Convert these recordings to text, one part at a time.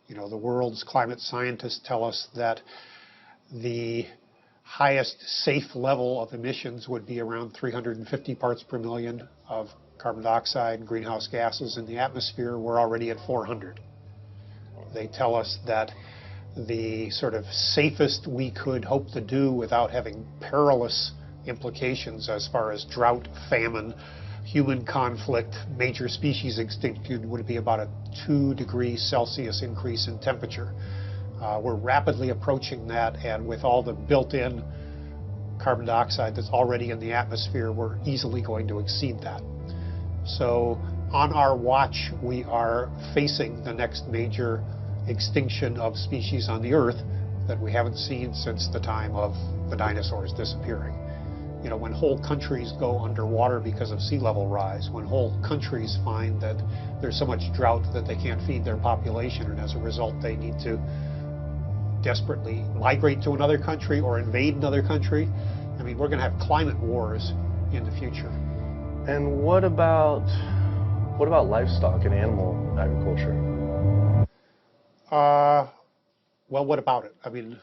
You know, the world's climate scientists tell us that the highest safe level of emissions would be around 350 parts per million of carbon dioxide and greenhouse gases in the atmosphere. We're already at 400. They tell us that the sort of safest we could hope to do without having perilous implications as far as drought, famine, human conflict, major species extinction would be about a 2 degrees Celsius increase in temperature. We're rapidly approaching that, and with all the built-in carbon dioxide that's already in the atmosphere, we're easily going to exceed that. So on our watch, we are facing the next major extinction of species on the Earth that we haven't seen since the time of the dinosaurs disappearing. You know, when whole countries go underwater because of sea level rise, when whole countries find that there's so much drought that they can't feed their population, and as a result they need to desperately migrate to another country or invade another country, I mean, we're going to have climate wars in the future. And what about livestock and animal agriculture? Well, what about it? I mean,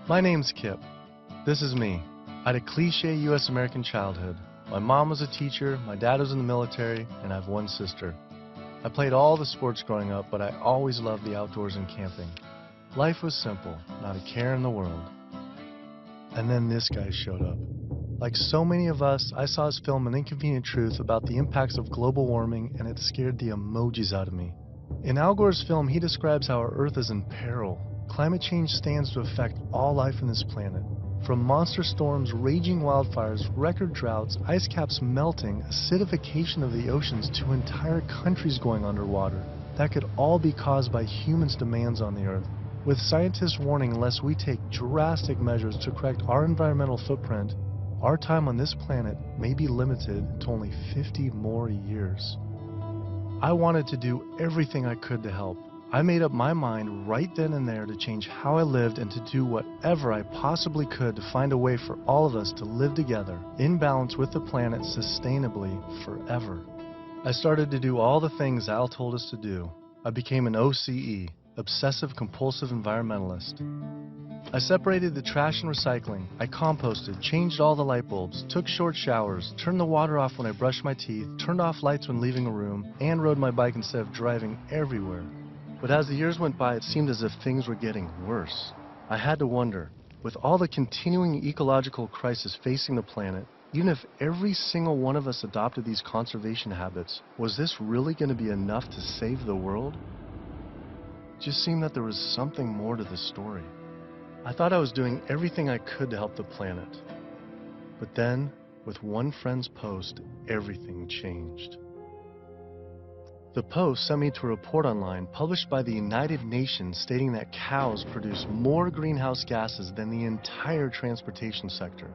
My name's Kip. This is me. I had a cliche U.S. American childhood. My mom was a teacher, my dad was in the military, and I have one sister. I played all the sports growing up, but I always loved the outdoors and camping. Life was simple, not a care in the world. And then this guy showed up. Like so many of us, I saw his film An Inconvenient Truth about the impacts of global warming, and it scared the emojis out of me. In Al Gore's film, he describes how our Earth is in peril. Climate change stands to affect all life on this planet. From monster storms, raging wildfires, record droughts, ice caps melting, acidification of the oceans, to entire countries going underwater. That could all be caused by humans' demands on the Earth. With scientists warning unless we take drastic measures to correct our environmental footprint, our time on this planet may be limited to only 50 more years. I wanted to do everything I could to help. I made up my mind right then and there to change how I lived and to do whatever I possibly could to find a way for all of us to live together, in balance with the planet sustainably forever. I started to do all the things Al told us to do. I became an OCE, Obsessive Compulsive Environmentalist. I separated the trash and recycling. I composted, changed all the light bulbs, took short showers, turned the water off when I brushed my teeth, turned off lights when leaving a room, and rode my bike instead of driving everywhere. But as the years went by, it seemed as if things were getting worse. I had to wonder, with all the continuing ecological crisis facing the planet, even if every single one of us adopted these conservation habits, was this really going to be enough to save the world? It just seemed that there was something more to the story. I thought I was doing everything I could to help the planet. But then, with one friend's post, everything changed. The post sent me to a report online published by the United Nations stating that cows produce more greenhouse gases than the entire transportation sector.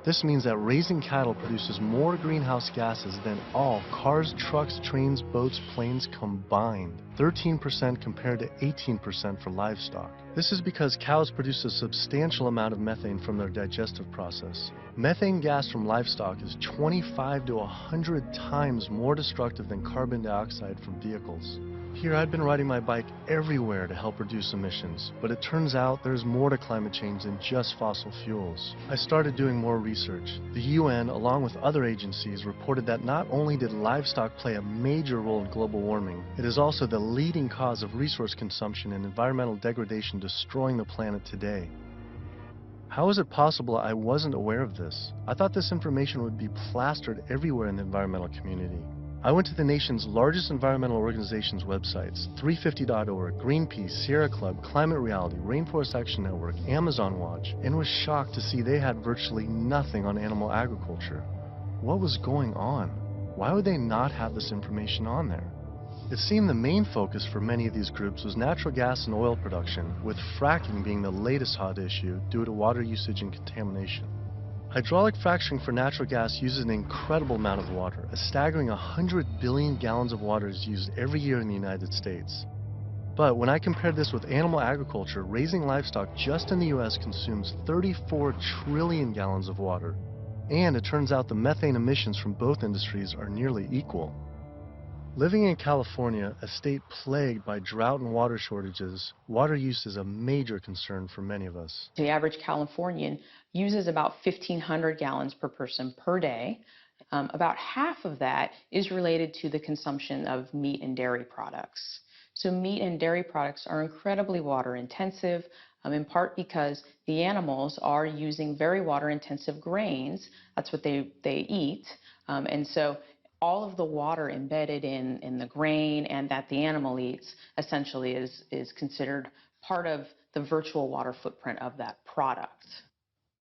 This means that raising cattle produces more greenhouse gases than all cars, trucks, trains, boats, planes combined. 13% compared to 18% for livestock. This is because cows produce a substantial amount of methane from their digestive process. Methane gas from livestock is 25 to 100 times more destructive than carbon dioxide from vehicles. Here I'd been riding my bike everywhere to help reduce emissions, but it turns out there's more to climate change than just fossil fuels. I started doing more research. The UN, along with other agencies, reported that not only did livestock play a major role in global warming, it is also the leading cause of resource consumption and environmental degradation destroying the planet today. How is it possible I wasn't aware of this? I thought this information would be plastered everywhere in the environmental community. I went to the nation's largest environmental organizations' websites, 350.org, Greenpeace, Sierra Club, Climate Reality, Rainforest Action Network, Amazon Watch, and was shocked to see they had virtually nothing on animal agriculture. What was going on? Why would they not have this information on there? It seemed the main focus for many of these groups was natural gas and oil production, with fracking being the latest hot issue due to water usage and contamination. Hydraulic fracturing for natural gas uses an incredible amount of water. A staggering 100 billion gallons of water is used every year in the United States. But when I compared this with animal agriculture, raising livestock just in the US consumes 34 trillion gallons of water. And it turns out the methane emissions from both industries are nearly equal. Living in California, a state plagued by drought and water shortages, water use is a major concern for many of us. The average Californian uses about 1,500 gallons per person per day. About half of that is related to the consumption of meat and dairy products. So meat and dairy products are incredibly water intensive, in part because the animals are using very water intensive grains. That's what they eat. And so all of the water embedded in the grain and that the animal eats essentially is considered part of the virtual water footprint of that product.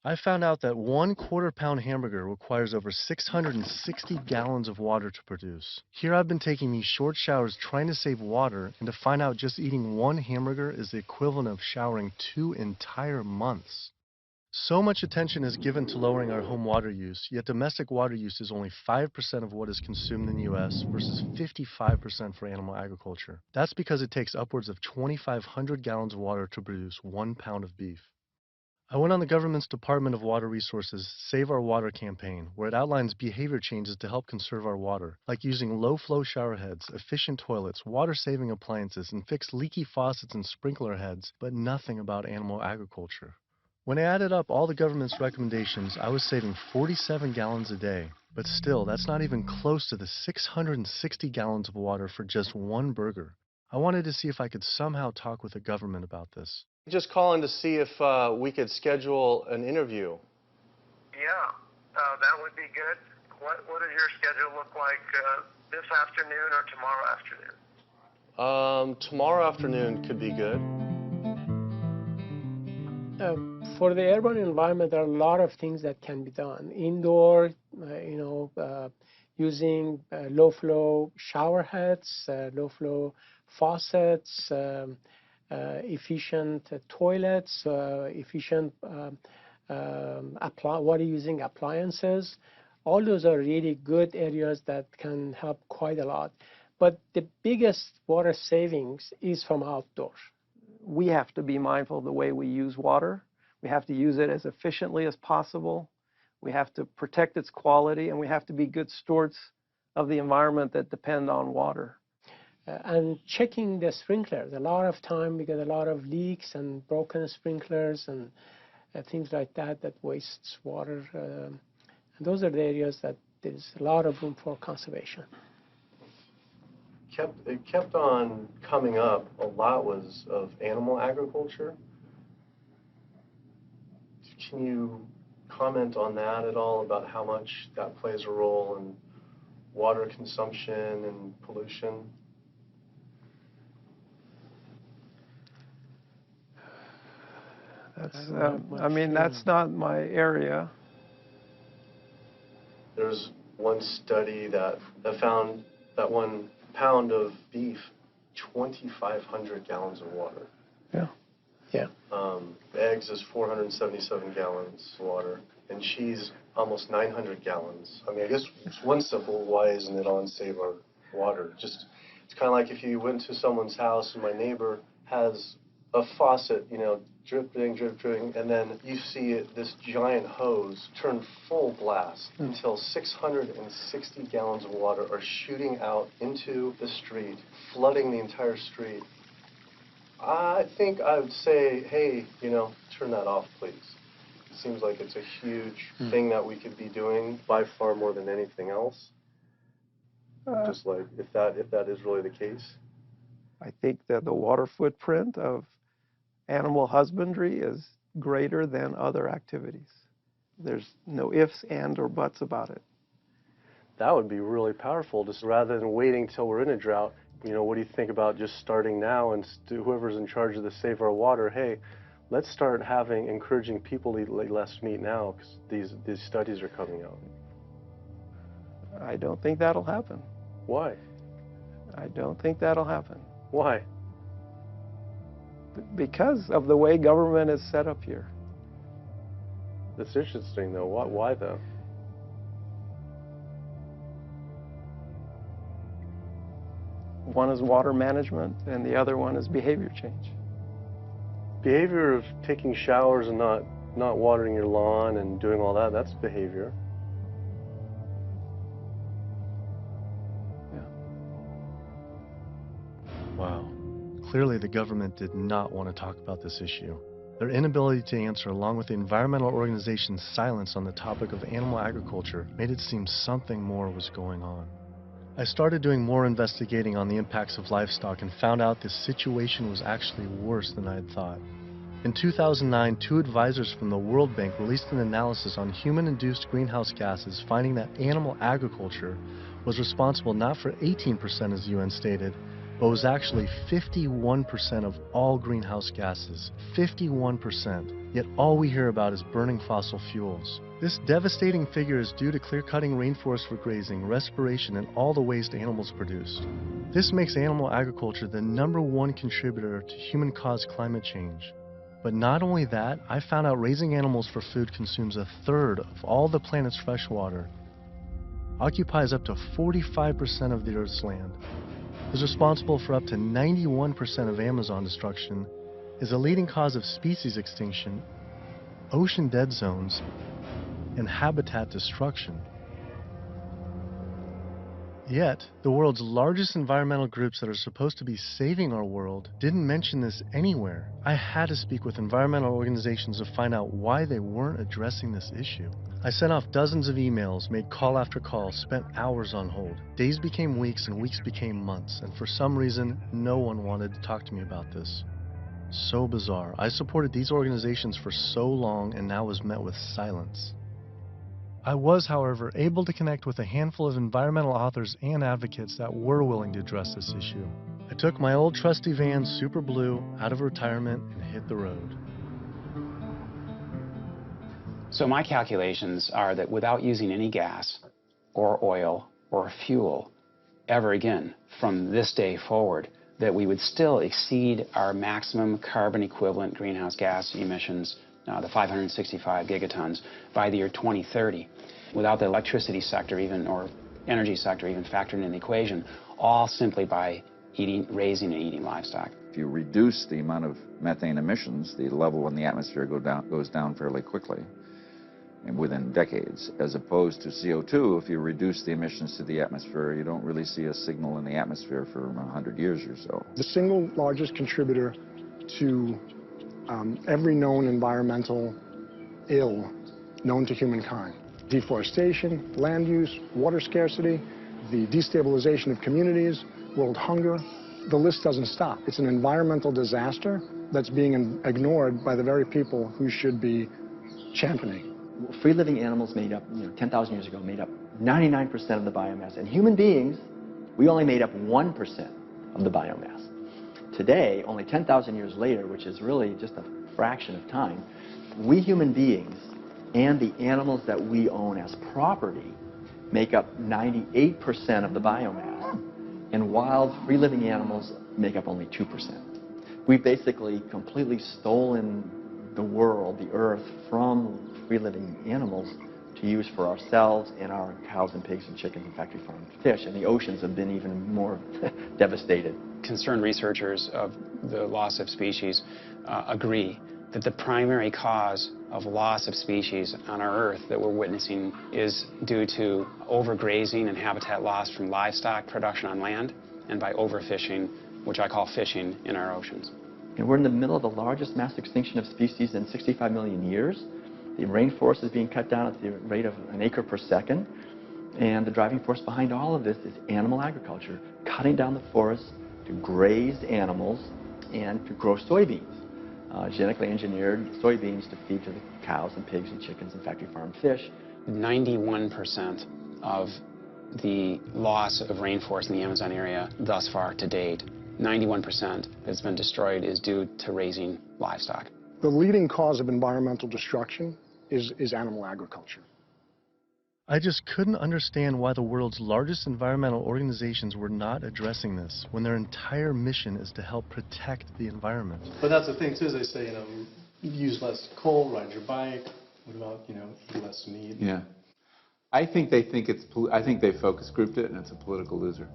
I found out that 1/4 pound hamburger requires over 660 gallons of water to produce. Here I've been taking these short showers trying to save water, and to find out just eating one hamburger is the equivalent of showering 2 entire months. So much attention is given to lowering our home water use, yet domestic water use is only 5% of what is consumed in the US versus 55% for animal agriculture. That's because it takes upwards of 2,500 gallons of water to produce 1 pound of beef. I went on the government's Department of Water Resources' Save Our Water campaign, where it outlines behavior changes to help conserve our water, like using low-flow shower heads, efficient toilets, water-saving appliances, and fix leaky faucets and sprinkler heads, but nothing about animal agriculture. When I added up all the government's recommendations, I was saving 47 gallons a day. But still, that's not even close to the 660 gallons of water for just one burger. I wanted to see if I could somehow talk with the government about this. Just calling to see if we could schedule an interview. Yeah, that would be good. What does your schedule look like this afternoon or tomorrow afternoon? Tomorrow afternoon could be good. For the urban environment, there are a lot of things that can be done. Indoor, using low-flow shower heads, low-flow faucets, efficient toilets, efficient water-using appliances. All those are really good areas that can help quite a lot. But the biggest water savings is from outdoors. We have to be mindful of the way we use water. We have to use it as efficiently as possible. We have to protect its quality, and we have to be good stewards of the environment that depend on water. And checking the sprinklers. A lot of time we get a lot of leaks and broken sprinklers and things like that wastes water. And those are the areas that there's a lot of room for conservation. It kept on coming up. A lot was of animal agriculture. Can you comment on that at all, about how much that plays a role in water consumption and pollution? That's not my area. There's one study that found that 1 pound of beef, 2,500 gallons of water. Yeah. Yeah. Eggs is 477 gallons of water, and cheese almost 900 gallons. I mean, I guess it's one simple, why isn't it on Save Our Water? Just, it's kind of like if you went to someone's house and my neighbor has a faucet, you know, dripping, and then you see this giant hose turn full blast until 660 gallons of water are shooting out into the street, flooding the entire street. I think I would say, hey, you know, turn that off, please. It seems like it's a huge thing that we could be doing by far more than anything else. Just like, if that is really the case. I think that the water footprint of animal husbandry is greater than other activities. There's no ifs, and, or buts about it. That would be really powerful, just rather than waiting till we're in a drought. You know, what do you think about just starting now, and whoever's in charge of the Save Our Water, hey, let's start encouraging people to eat less meat now, because these studies are coming out. I don't think that'll happen. Why? I don't think that'll happen. Why? Because of the way government is set up here. That's interesting, though. Why though? One is water management, and the other one is behavior change. Behavior of taking showers and not watering your lawn and doing all that, that's behavior. Yeah. Wow. Clearly, the government did not want to talk about this issue. Their inability to answer, along with the environmental organization's silence on the topic of animal agriculture, made it seem something more was going on. I started doing more investigating on the impacts of livestock and found out this situation was actually worse than I had thought. In 2009, 2 advisors from the World Bank released an analysis on human-induced greenhouse gases, finding that animal agriculture was responsible not for 18%, as the UN stated, but was actually 51% of all greenhouse gases. 51%. Yet all we hear about is burning fossil fuels. This devastating figure is due to clear-cutting rainforests for grazing, respiration, and all the waste animals produce. This makes animal agriculture the #1 contributor to human-caused climate change. But not only that, I found out raising animals for food consumes 1/3 of all the planet's fresh water, occupies up to 45% of the Earth's land, is responsible for up to 91% of Amazon destruction, is a leading cause of species extinction, ocean dead zones, and habitat destruction. Yet, the world's largest environmental groups that are supposed to be saving our world didn't mention this anywhere. I had to speak with environmental organizations to find out why they weren't addressing this issue. I sent off dozens of emails, made call after call, spent hours on hold. Days became weeks and weeks became months, and for some reason, no one wanted to talk to me about this. So bizarre. I supported these organizations for so long and now was met with silence. I was, however, able to connect with a handful of environmental authors and advocates that were willing to address this issue. I took my old trusty van, Super Blue, out of retirement and hit the road. So my calculations are that without using any gas or oil or fuel ever again from this day forward, that we would still exceed our maximum carbon equivalent greenhouse gas emissions, the 565 gigatons, by the year 2030, without the electricity sector even, or energy sector even factored in the equation, all simply by raising and eating livestock. If you reduce the amount of methane emissions, the level in the atmosphere goes down fairly quickly, and within decades, as opposed to CO2. If you reduce the emissions to the atmosphere, you don't really see a signal in the atmosphere for 100 years or so. The single largest contributor to every known environmental ill known to humankind: deforestation, land use, water scarcity, the destabilization of communities, world hunger. The list doesn't stop. It's an environmental disaster that's being ignored by the very people who should be championing. Free-living animals made up, 10,000 years ago, made up 99% of the biomass. And human beings, we only made up 1% of the biomass. Today, only 10,000 years later, which is really just a fraction of time, we human beings and the animals that we own as property make up 98% of the biomass. And wild, free-living animals make up only 2%. We've basically completely stolen the world, the earth, from free-living animals to use for ourselves and our cows and pigs and chickens and factory farmed fish. And the oceans have been even more devastated. Concerned researchers of the loss of species agree that the primary cause of loss of species on our Earth that we're witnessing is due to overgrazing and habitat loss from livestock production on land and by overfishing, which I call fishing, in our oceans. And we're in the middle of the largest mass extinction of species in 65 million years. The rainforest is being cut down at the rate of an acre per second. And the driving force behind all of this is animal agriculture, cutting down the forest to graze animals and to grow soybeans. Genetically engineered soybeans to feed to the cows and pigs and chickens and factory farmed fish. 91% of the loss of rainforest in the Amazon area thus far to date, 91% that's been destroyed is due to raising livestock. The leading cause of environmental destruction is animal agriculture. I just couldn't understand why the world's largest environmental organizations were not addressing this when their entire mission is to help protect the environment. But that's the thing too, is they say, you know, use less coal, ride your bike. What about, you know, eat less meat? Yeah. I think they focus grouped it and it's a political loser.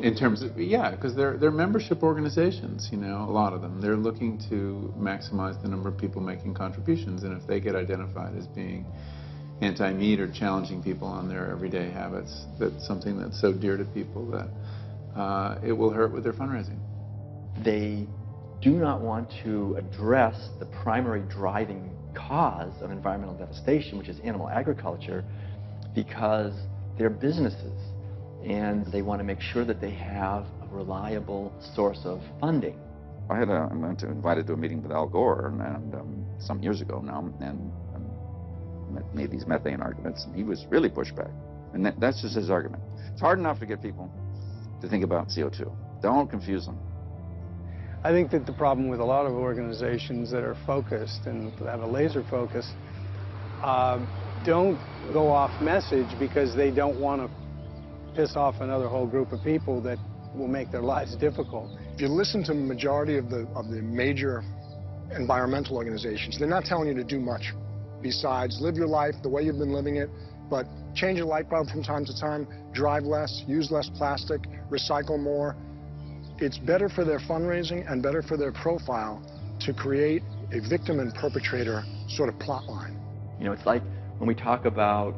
In terms of, yeah, because they're membership organizations, you know, a lot of them. They're looking to maximize the number of people making contributions, and if they get identified as being anti-meat or challenging people on their everyday habits, that's something that's so dear to people that it will hurt with their fundraising. They do not want to address the primary driving cause of environmental devastation, which is animal agriculture, because they're businesses and they want to make sure that they have a reliable source of funding. I went invited to a meeting with Al Gore and some years ago now, and made these methane arguments, and he was really pushed back. And that's just his argument. It's hard enough to get people to think about CO2. Don't confuse them. I think that the problem with a lot of organizations that are focused and have a laser focus don't go off message because they don't want to piss off another whole group of people that will make their lives difficult. If you listen to the majority of the major environmental organizations, they're not telling you to do much besides live your life the way you've been living it, but change your light bulb from time to time, drive less, use less plastic, recycle more. It's better for their fundraising and better for their profile to create a victim and perpetrator sort of plot line. You know, it's like when we talk about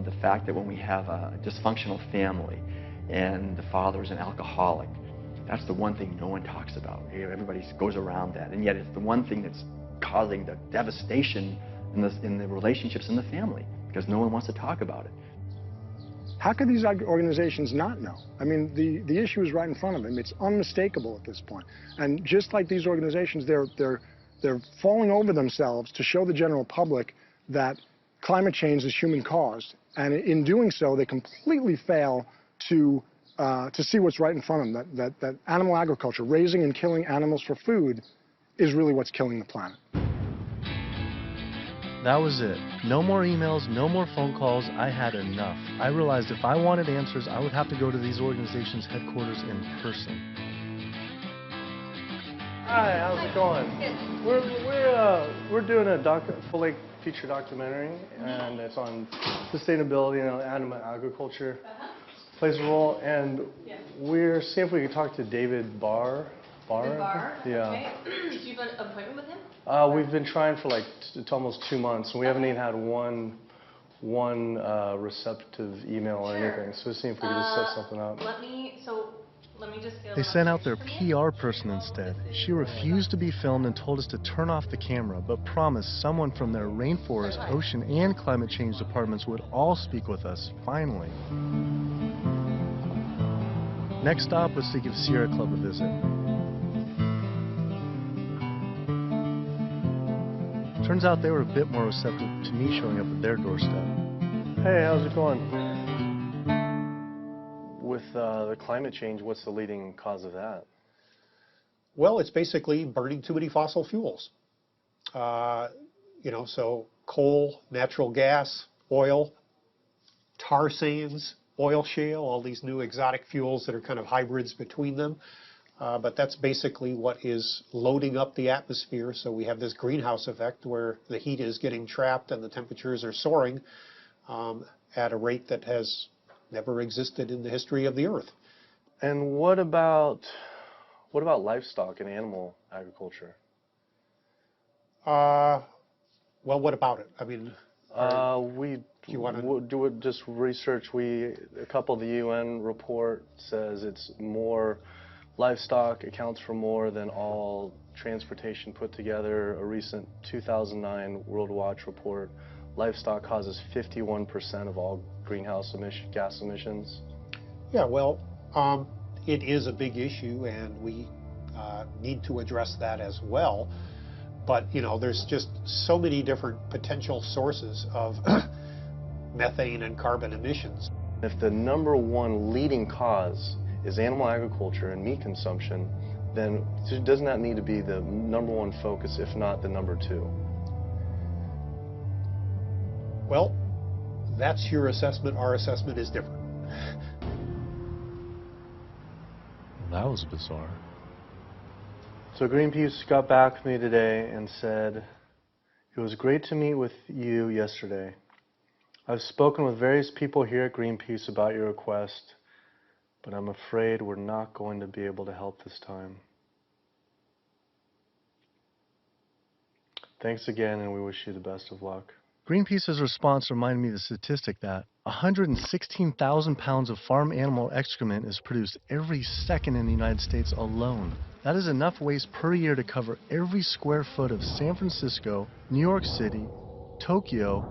the fact that when we have a dysfunctional family and the father is an alcoholic, that's the one thing no one talks about. Everybody goes around that, and yet it's the one thing that's causing the devastation in the relationships in the family, because no one wants to talk about it. How could these organizations not know? I mean, the issue is right in front of them. It's unmistakable at this point. And just like these organizations, they're falling over themselves to show the general public that climate change is human-caused. And in doing so, they completely fail to see what's right in front of them, that animal agriculture, raising and killing animals for food, is really what's killing the planet. That was it. No more emails, no more phone calls. I had enough. I realized if I wanted answers, I would have to go to these organizations' headquarters in person. Hi, how's it going? We're doing a full-length feature documentary, and it's on sustainability and animal agriculture plays a role. And we're seeing if we can talk to David Barr. Barr? Yeah. Okay. Do you have an appointment with him? We've been trying for like almost 2 months, and we haven't even had one receptive email or anything. So we're seeing if we can just set something up. Let me just get They sent out their PR person instead. She refused to be filmed and told us to turn off the camera, but promised someone from their rainforest, ocean, and climate change departments would all speak with us, finally. Next stop was to give Sierra Club a visit. Turns out they were a bit more receptive to me showing up at their doorstep. Hey, how's it going? With the climate change, what's the leading cause of that? Well, it's basically burning too many fossil fuels. So coal, natural gas, oil, tar sands, oil shale, all these new exotic fuels that are kind of hybrids between them. But that's basically what is loading up the atmosphere. So we have this greenhouse effect where the heat is getting trapped and the temperatures are soaring at a rate that has never existed in the history of the Earth. And what about livestock and animal agriculture? Well, what about it? I mean, do just research. A couple of the UN report says it's more. Livestock accounts for more than all transportation put together. A recent 2009 World Watch report, livestock causes 51% of all greenhouse gas emissions. Yeah, well, it is a big issue, and we need to address that as well. But, you know, there's just so many different potential sources of methane and carbon emissions. If the number one leading cause is animal agriculture and meat consumption, then doesn't that need to be the number one focus, if not the number two? Well, that's your assessment. Our assessment is different. That was bizarre. So Greenpeace got back to me today and said, "It was great to meet with you yesterday. I've spoken with various people here at Greenpeace about your request, but I'm afraid we're not going to be able to help this time. Thanks again, and we wish you the best of luck." Greenpeace's response reminded me of the statistic that 116,000 pounds of farm animal excrement is produced every second in the United States alone. That is enough waste per year to cover every square foot of San Francisco, New York City, Tokyo,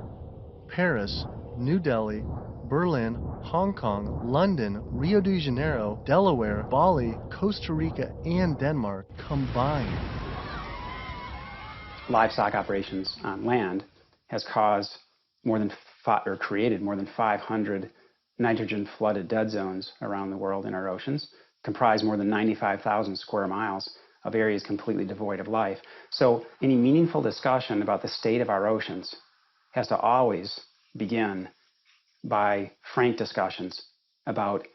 Paris, New Delhi, Berlin, Hong Kong, London, Rio de Janeiro, Delaware, Bali, Costa Rica, and Denmark combined. Livestock operations on land has caused created more than 500 nitrogen-flooded dead zones around the world in our oceans, comprise more than 95,000 square miles of areas completely devoid of life. So any meaningful discussion about the state of our oceans has to always begin by frank discussions about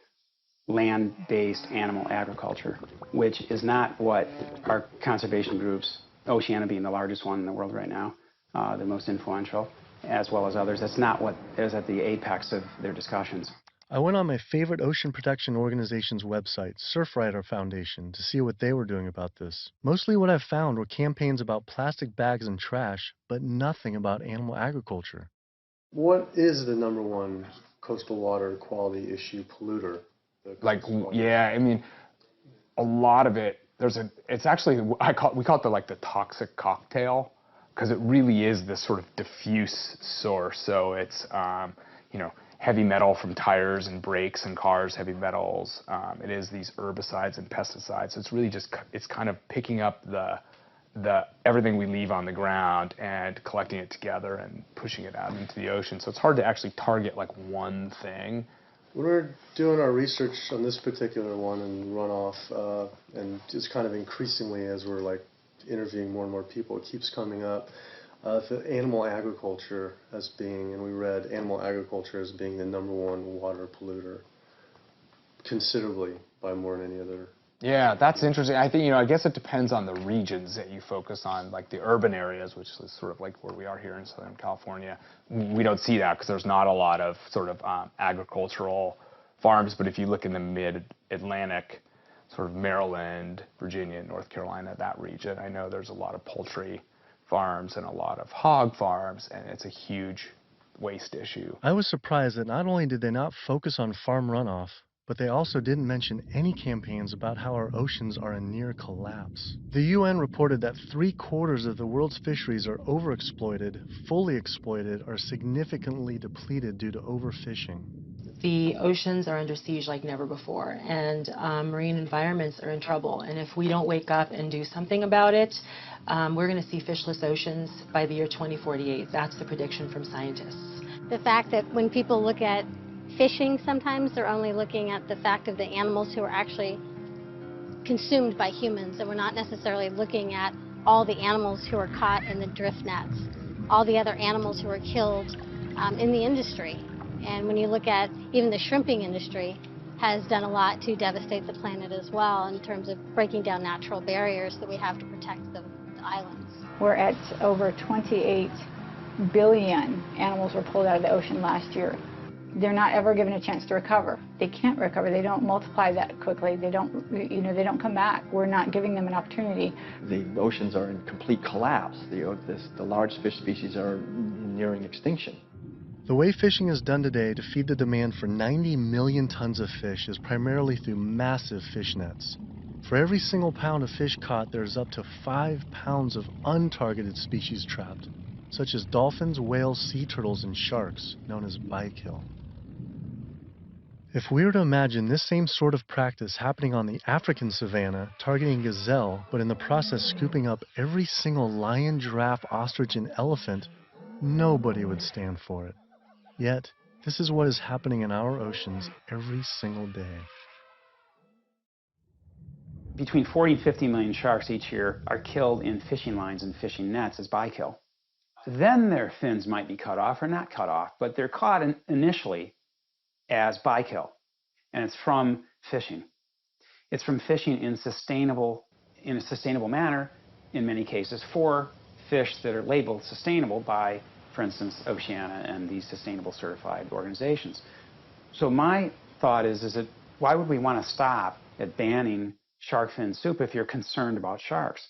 land-based animal agriculture, which is not what our conservation groups, Oceana being the largest one in the world right now, the most influential, as well as others, that's not what is at the apex of their discussions. I went on my favorite ocean protection organization's website, Surfrider Foundation, to see what they were doing about this. Mostly what I found were campaigns about plastic bags and trash, but nothing about animal agriculture. What is the number one coastal water quality issue polluter? I mean, a lot of it, it's actually, we call it the toxic cocktail, because it really is this sort of diffuse source. So it's, heavy metal from tires and brakes and cars, heavy metals. It is these herbicides and pesticides. So it's really just, it's kind of picking up the everything we leave on the ground and collecting it together and pushing it out into the ocean. So it's hard to actually target one thing. When we're doing our research on this particular one and runoff, and just kind of increasingly as we're interviewing more and more people, it keeps coming up. The animal agriculture as being, and we read animal agriculture as being the number one water polluter, considerably by more than any other. Yeah, that's interesting. I think, I guess it depends on the regions that you focus on, like the urban areas, which is sort of like where we are here in Southern California. We don't see that because there's not a lot of sort of agricultural farms. But if you look in the mid-Atlantic, sort of Maryland, Virginia, North Carolina, that region, I know there's a lot of poultry farms and a lot of hog farms, and it's a huge waste issue. I was surprised that not only did they not focus on farm runoff, but they also didn't mention any campaigns about how our oceans are in near collapse. The UN reported that 3/4 of the world's fisheries are overexploited, fully exploited, or significantly depleted due to overfishing. The oceans are under siege like never before, and marine environments are in trouble. And if we don't wake up and do something about it, we're going to see fishless oceans by the year 2048. That's the prediction from scientists. The fact that when people look at fishing, sometimes they're only looking at the fact of the animals who are actually consumed by humans, and we're not necessarily looking at all the animals who are caught in the drift nets, all the other animals who are killed in the industry. And when you look at even the shrimping industry, has done a lot to devastate the planet as well in terms of breaking down natural barriers that we have to protect the islands. We're at over 28 billion animals were pulled out of the ocean last year. They're not ever given a chance to recover. They can't recover. They don't multiply that quickly. They don't, they don't come back. We're not giving them an opportunity. The oceans are in complete collapse. The large fish species are nearing extinction. The way fishing is done today to feed the demand for 90 million tons of fish is primarily through massive fish nets. For every single pound of fish caught, there's up to 5 pounds of untargeted species trapped, such as dolphins, whales, sea turtles, and sharks, known as bykill. If we were to imagine this same sort of practice happening on the African savanna, targeting gazelle, but in the process scooping up every single lion, giraffe, ostrich, and elephant, nobody would stand for it. Yet, this is what is happening in our oceans every single day. Between 40 and 50 million sharks each year are killed in fishing lines and fishing nets as bykill. Then their fins might be cut off or not cut off, but they're caught initially as bykill, and it's from fishing. It's from fishing in a sustainable manner, in many cases, for fish that are labeled sustainable by, for instance, Oceana and these sustainable certified organizations. So my thought is that why would we want to stop at banning shark fin soup if you're concerned about sharks,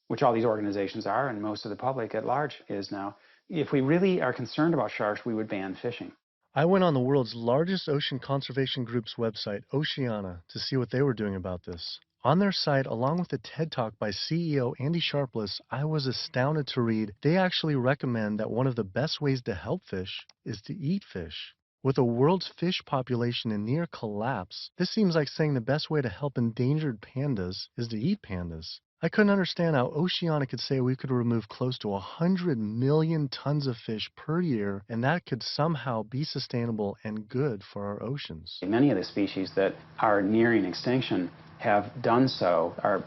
which all these organizations are, and most of the public at large is now. If we really are concerned about sharks, we would ban fishing. I went on the world's largest ocean conservation group's website, Oceana, to see what they were doing about this. On their site, along with a TED Talk by CEO Andy Sharpless, I was astounded to read they actually recommend that one of the best ways to help fish is to eat fish. With the world's fish population in near collapse, this seems like saying the best way to help endangered pandas is to eat pandas. I couldn't understand how Oceana could say we could remove close to 100 million tons of fish per year, and that could somehow be sustainable and good for our oceans. Many of the species that are nearing extinction have done so, are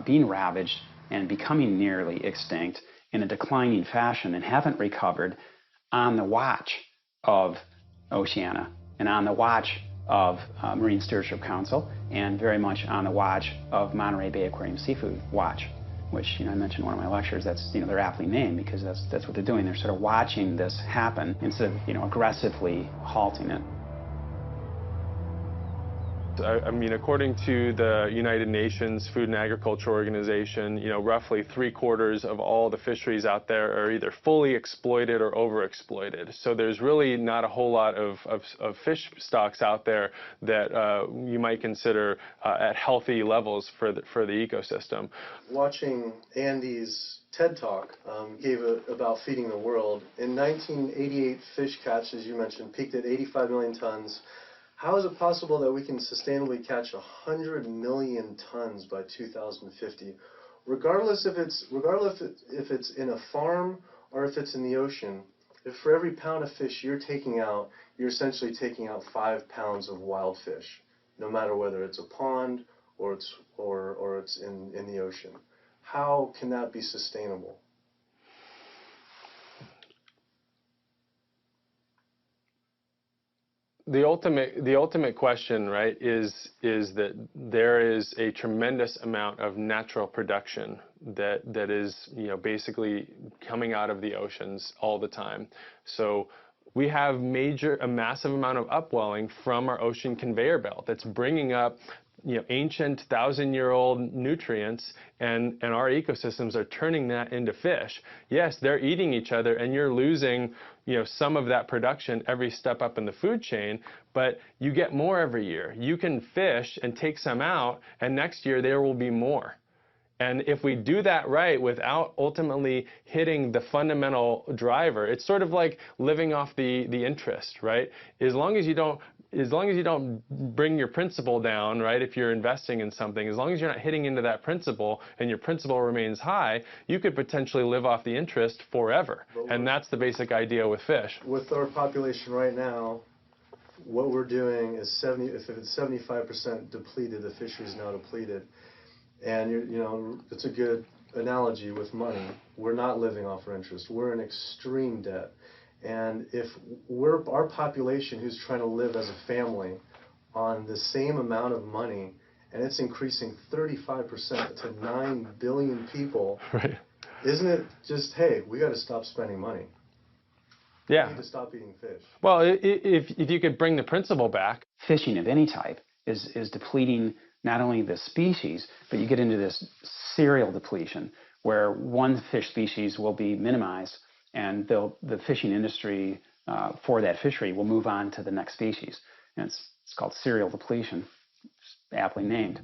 being ravaged and becoming nearly extinct in a declining fashion and haven't recovered on the watch of Oceana and on the watch of Marine Stewardship Council, and very much on the watch of Monterey Bay Aquarium Seafood Watch, which I mentioned in one of my lectures. That's they're aptly named because that's what they're doing. They're sort of watching this happen instead of aggressively halting it. I mean, according to the United Nations Food and Agriculture Organization, roughly 3/4 of all the fisheries out there are either fully exploited or overexploited. So there's really not a whole lot of fish stocks out there that you might consider at healthy levels for the ecosystem. Watching Andy's TED Talk about feeding the world, in 1988 fish catch, as you mentioned, peaked at 85 million tons. How is it possible that we can sustainably catch 100 million tons by 2050, regardless if it's in a farm or if it's in the ocean? If for every pound of fish you're taking out, you're essentially taking out 5 pounds of wild fish, no matter whether it's a pond or it's in the ocean. How can that be sustainable? The ultimate question, right, is that there is a tremendous amount of natural production that is basically coming out of the oceans all the time. So we have a massive amount of upwelling from our ocean conveyor belt that's bringing up ancient 1,000-year-old nutrients, and our ecosystems are turning that into fish. Yes, they're eating each other, and you're losing some of that production every step up in the food chain, but you get more every year. You can fish and take some out, and next year there will be more. And if we do that right without ultimately hitting the fundamental driver, it's sort of like living off the interest, right? As long as you don't bring your principal down, right, if you're investing in something, as long as you're not hitting into that principal and your principal remains high, you could potentially live off the interest forever. And that's the basic idea with fish. With our population right now, what we're doing is if it's 75% depleted, the fishery is now depleted. And it's a good analogy with money. We're not living off our interest. We're in extreme debt. And if our population who's trying to live as a family on the same amount of money, and it's increasing 35% to 9 billion people. Right. Isn't it just, hey, we got to stop spending money? Yeah. We need to stop eating fish. Well, if you could bring the principle back. Fishing of any type is depleting not only the species, but you get into this serial depletion where one fish species will be minimized and the fishing industry for that fishery will move on to the next species. And it's called serial depletion, aptly named.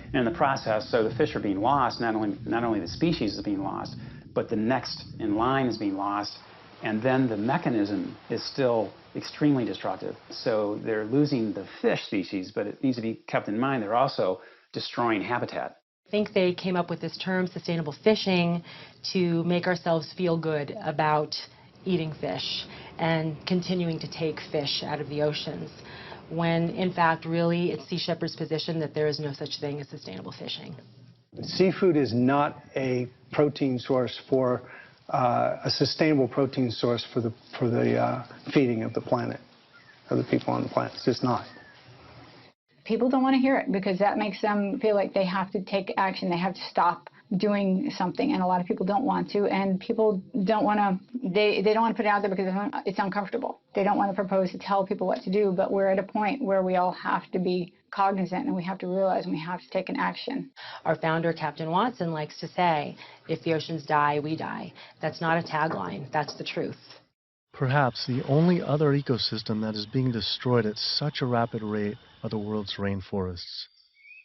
And in the process, so the fish are being lost, not only the species is being lost, but the next in line is being lost, and then the mechanism is still extremely destructive. So they're losing the fish species, but it needs to be kept in mind they're also destroying habitat. I think they came up with this term, sustainable fishing, to make ourselves feel good about eating fish and continuing to take fish out of the oceans, when in fact really it's Sea Shepherd's position that there is no such thing as sustainable fishing. Seafood is not a protein source for a sustainable protein source for the feeding of the planet, of the people on the planet. It's just not. People don't want to hear it because that makes them feel like they have to take action. They have to stop doing something, and a lot of people don't want to, and people don't want to, they don't want to put it out there because it's uncomfortable. They don't want to propose to tell people what to do, but we're at a point where we all have to be cognizant and we have to realize and we have to take an action. Our founder, Captain Watson, likes to say, if the oceans die, we die. That's not a tagline, that's the truth. Perhaps the only other ecosystem that is being destroyed at such a rapid rate are the world's rainforests.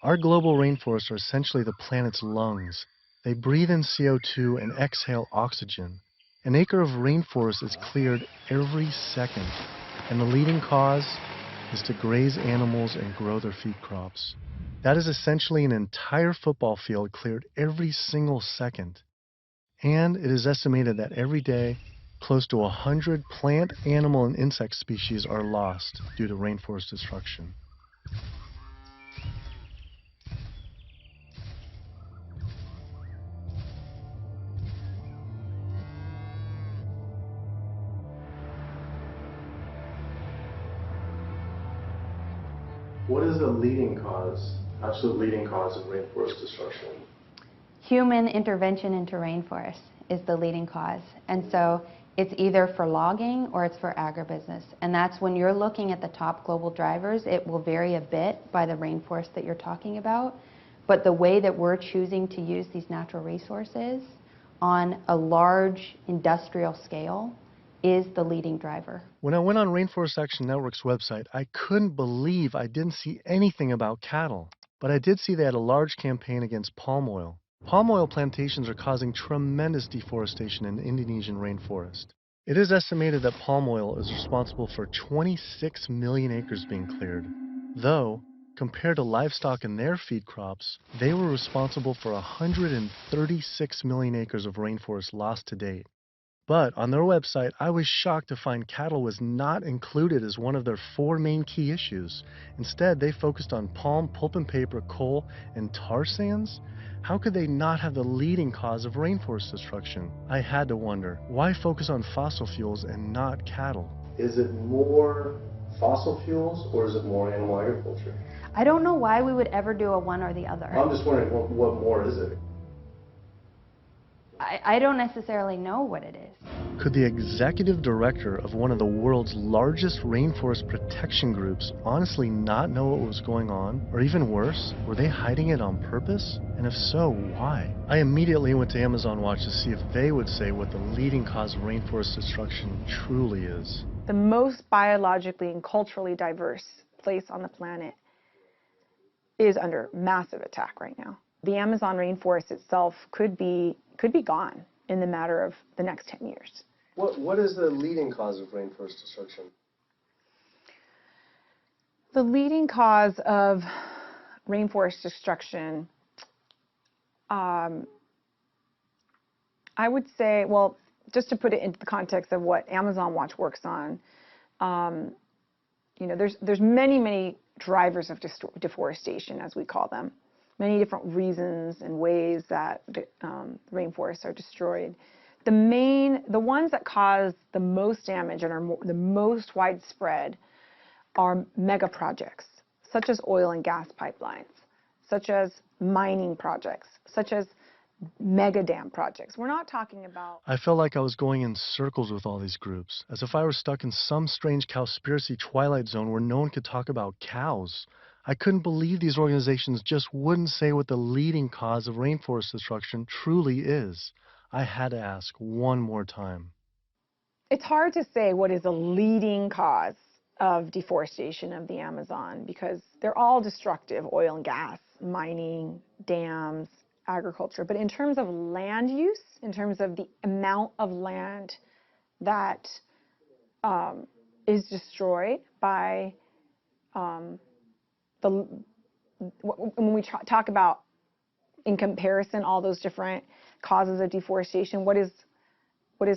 Our global rainforests are essentially the planet's lungs. They breathe in CO2 and exhale oxygen. An acre of rainforest is cleared every second, and the leading cause is to graze animals and grow their feed crops. That is essentially an entire football field cleared every single second. And it is estimated that every day, close to 100 plant, animal, and insect species are lost due to rainforest destruction. What is the leading cause, absolute leading cause of rainforest destruction? Human intervention into rainforests is the leading cause. And so it's either for logging or it's for agribusiness. And that's when you're looking at the top global drivers, it will vary a bit by the rainforest that you're talking about. But the way that we're choosing to use these natural resources on a large industrial scale is the leading driver. When I went on Rainforest Action Network's website, I couldn't believe I didn't see anything about cattle. But I did see they had a large campaign against palm oil. Palm oil plantations are causing tremendous deforestation in the Indonesian rainforest. It is estimated that palm oil is responsible for 26 million acres being cleared. Though, compared to livestock and their feed crops, they were responsible for 136 million acres of rainforest lost to date. But on their website, I was shocked to find cattle was not included as one of their 4 main key issues. Instead, they focused on palm, pulp and paper, coal, and tar sands. How could they not have the leading cause of rainforest destruction? I had to wonder, why focus on fossil fuels and not cattle? Is it more fossil fuels or is it more animal agriculture? I don't know why we would ever do a one or the other. I'm just wondering, what more is it? I don't necessarily know what it is. Could the executive director of one of the world's largest rainforest protection groups honestly not know what was going on? Or even worse, were they hiding it on purpose? And if so, why? I immediately went to Amazon Watch to see if they would say what the leading cause of rainforest destruction truly is. The most biologically and culturally diverse place on the planet is under massive attack right now. The Amazon rainforest itself could be gone in the matter of the next 10 years. What is the leading cause of rainforest destruction? The leading cause of rainforest destruction, I would say, well, just to put it into the context of what Amazon Watch works on, you know, there's many drivers of deforestation, as we call them. Many different reasons and ways that rainforests are destroyed. The ones that cause the most damage and are the most widespread are mega projects. such as oil and gas pipelines, such as mining projects, such as mega dam projects. We're not talking about... I felt like I was going in circles with all these groups, as if I were stuck in some strange cowspiracy twilight zone where no one could talk about cows. I couldn't believe these organizations just wouldn't say what the leading cause of rainforest destruction truly is. I had to ask one more time. It's hard to say what is a leading cause of deforestation of the Amazon because they're all destructive: oil and gas, mining, dams, agriculture. But in terms of land use, in terms of the amount of land that is destroyed by when we talk about, in comparison, all those different causes of deforestation, what is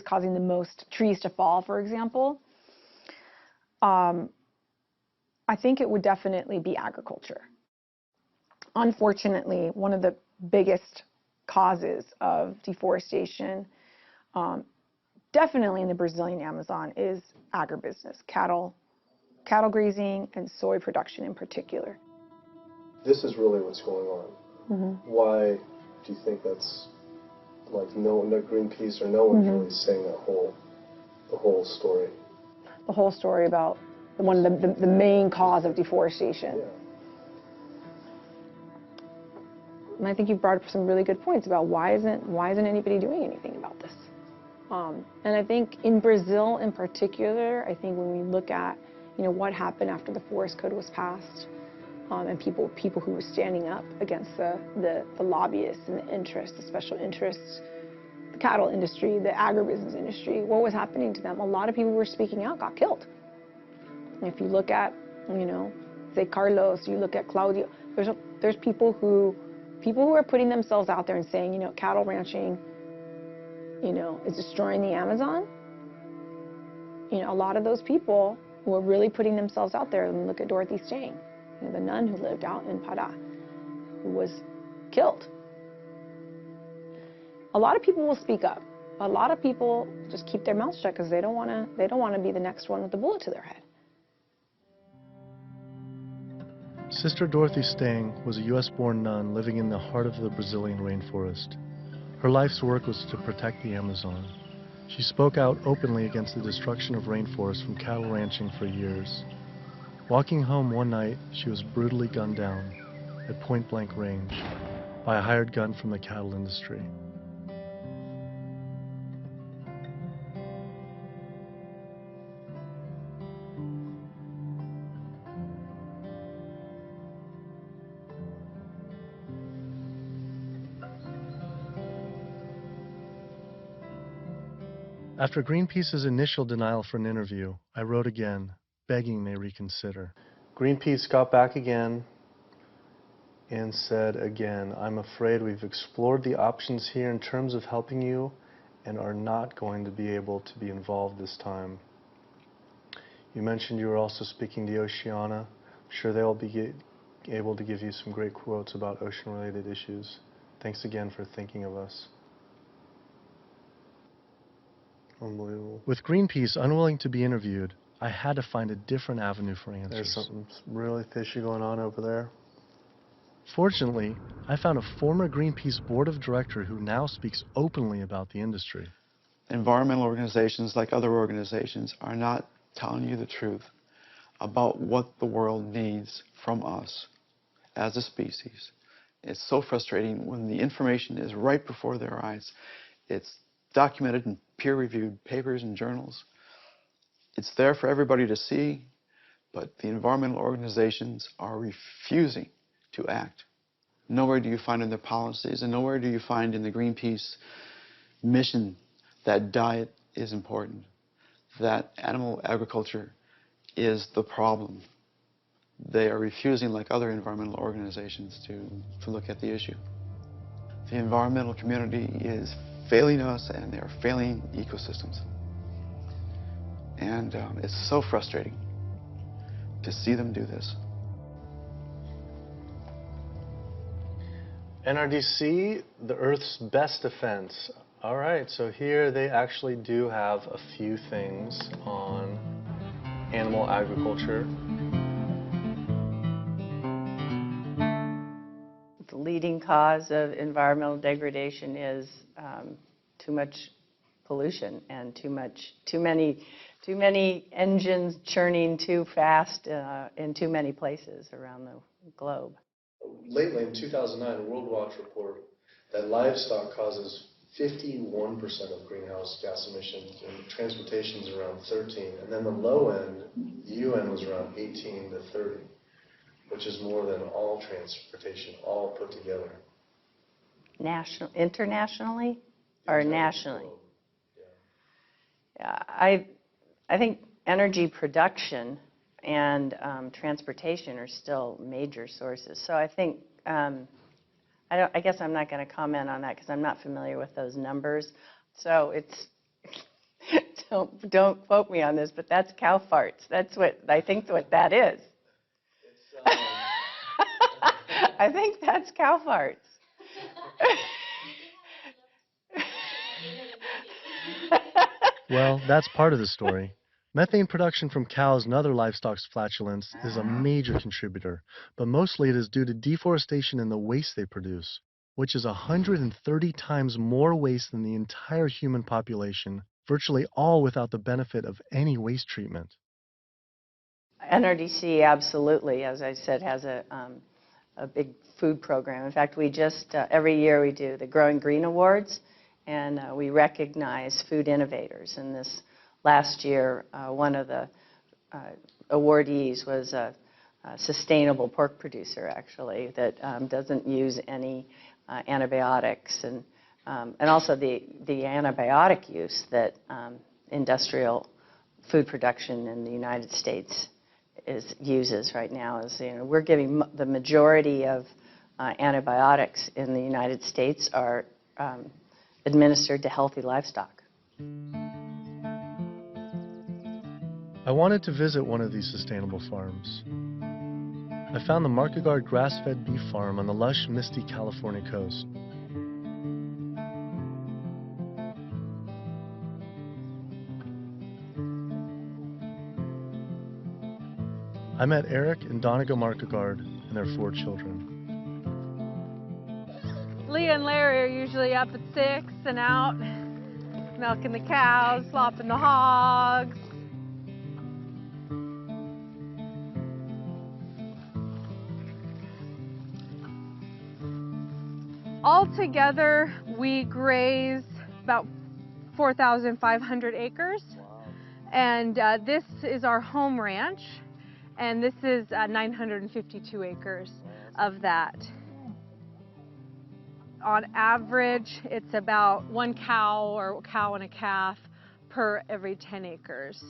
causing the most trees to fall, for example, I think it would definitely be agriculture. Unfortunately, one of the biggest causes of deforestation, definitely in the Brazilian Amazon, is agribusiness, cattle grazing and soy production in particular. This is really what's going on. Mm-hmm. Why do you think that's, like, no Greenpeace or no one's Mm-hmm. really saying the whole story? The whole story about the main cause of deforestation. Yeah. And I think you brought up some really good points about why isn't anybody doing anything about this? And I think in Brazil in particular, I think when we look at what happened after the forest code was passed, and people who were standing up against the lobbyists and the interests, the special interests, the cattle industry, the agribusiness industry, what was happening to them? A lot of people who were speaking out got killed. And if you look at, say Carlos, you look at Claudio, there's people who are putting themselves out there and saying, cattle ranching, is destroying the Amazon. A lot of those people who are really putting themselves out there, and look at Dorothy Stang, the nun who lived out in Pará, who was killed. A lot of people will speak up. A lot of people just keep their mouths shut because they don't want to be the next one with a bullet to their head. Sister Dorothy Stang was a U.S.-born nun living in the heart of the Brazilian rainforest. Her life's work was to protect the Amazon. She spoke out openly against the destruction of rainforests from cattle ranching for years. Walking home one night, she was brutally gunned down at point-blank range by a hired gun from the cattle industry. After Greenpeace's initial denial for an interview, I wrote again, begging they reconsider. Greenpeace got back again and said again, "I'm afraid we've explored the options here in terms of helping you and are not going to be able to be involved this time. You mentioned you were also speaking to Oceana. I'm sure they'll be able to give you some great quotes about ocean-related issues. Thanks again for thinking of us." Unbelievable. With Greenpeace unwilling to be interviewed, I had to find a different avenue for answers. There's something really fishy going on over there. Fortunately, I found a former Greenpeace board of director who now speaks openly about the industry. Environmental organizations, like other organizations, are not telling you the truth about what the world needs from us as a species. It's so frustrating when the information is right before their eyes. It's documented in peer-reviewed papers and journals. It's there for everybody to see, but the environmental organizations are refusing to act. Nowhere do you find in their policies, and nowhere do you find in the Greenpeace mission that diet is important, that animal agriculture is the problem. They are refusing, like other environmental organizations, to look at the issue. The environmental community is failing us, and they're failing ecosystems. And it's so frustrating to see them do this. NRDC, the Earth's best defense. All right, so here they actually do have a few things on animal agriculture. leading cause of environmental degradation is too much pollution and too many engines churning too fast in too many places around the globe. Lately, in 2009, a World Watch report that livestock causes 51% of greenhouse gas emissions, and transportation is around 13%, and then the low end, the UN was around 18 to 30, which is more than all transportation, all put together. Internationally or nationally? Yeah, I think energy production and transportation are still major sources. So I think I guess I'm not going to comment on that because I'm not familiar with those numbers. So it's don't quote me on this, but that's cow farts. That's what I think what that is. I think that's cow farts. Well, that's part of the story. Methane production from cows and other livestock's flatulence is a major contributor, but mostly it is due to deforestation and the waste they produce, which is 130 times more waste than the entire human population, virtually all without the benefit of any waste treatment. NRDC absolutely, as I said, has a big food program. In fact, we just, every year we do the Growing Green Awards, and we recognize food innovators. And this last year, one of the awardees was a sustainable pork producer, actually, that doesn't use any antibiotics, and also the antibiotic use that industrial food production in the United States uses right now. Is, we're giving the majority of antibiotics in the United States are administered to healthy livestock. I wanted to visit one of these sustainable farms. I found the Markegard grass-fed beef farm on the lush, misty California coast. I met Eric and Donica Markegard and their 4 children. Leah and Larry are usually up at 6 and out, milking the cows, slopping the hogs. Altogether, we graze about 4,500 acres. Wow. And this is our home ranch, and this is 952 acres of that. On average, it's about 1 cow or cow and a calf per every 10 acres.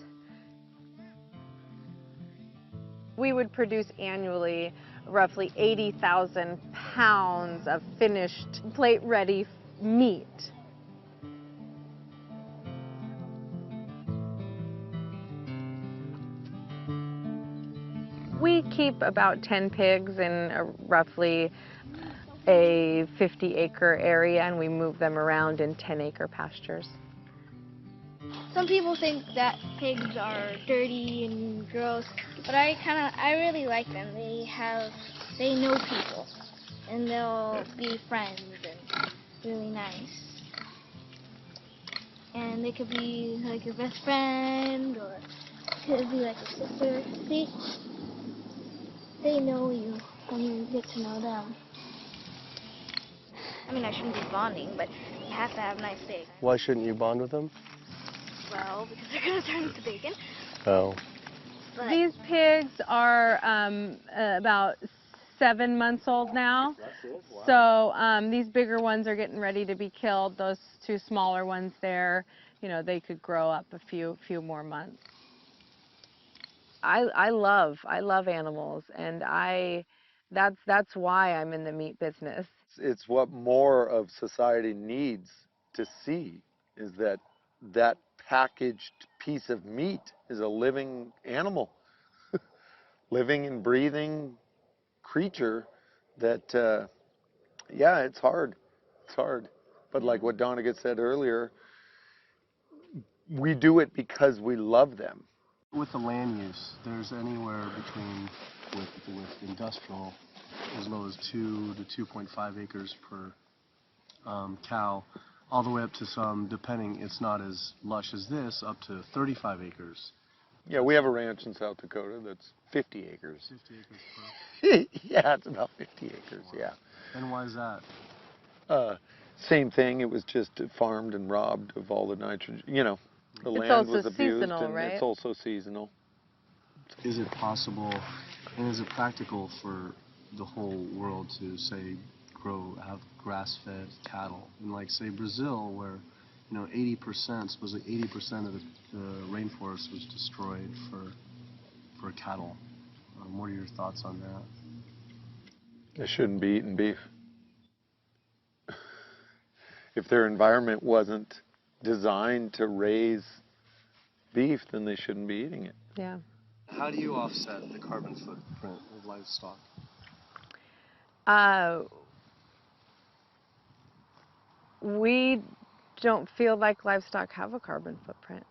We would produce annually roughly 80,000 pounds of finished plate-ready meat. We keep about 10 pigs in roughly a 50-acre area, and we move them around in 10-acre pastures. Some people think that pigs are dirty and gross, but I really like them. They know people, and they'll be friends and really nice. And they could be like your best friend, or could be like your sister. They know you when you get to know them. I mean, I shouldn't be bonding, but you have to have nice pigs. Why shouldn't you bond with them? Well, because they're going to turn into bacon. Oh. But these pigs are about 7 months old now. Wow. So these bigger ones are getting ready to be killed. Those 2 smaller ones there, they could grow up a few more months. I love animals, and that's why I'm in the meat business. It's what more of society needs to see, is that packaged piece of meat is a living animal, living and breathing creature that, yeah, it's hard. It's hard. But like what Donica said earlier, we do it because we love them. With the land use, there's anywhere between, with industrial as low as 2 to 2.5 acres per cow, all the way up to some, depending, it's not as lush as this, up to 35 acres. Yeah, we have a ranch in South Dakota that's 50 acres. 50 acres per. Yeah, it's about 50 acres, yeah. And why is that? Same thing, it was just farmed and robbed of all the nitrogen, you know, the It's land also was abused, seasonal, and right? it's also seasonal. Is it possible, and is it practical for the whole world to, say, have grass-fed cattle? In, like, say, Brazil, where, you know, 80%, supposedly 80% of the rainforest was destroyed for cattle. What are your thoughts on that? They shouldn't be eating beef. If their environment wasn't designed to raise beef, then they shouldn't be eating it. Yeah. How do you offset the carbon footprint of livestock? We don't feel like livestock have a carbon footprint.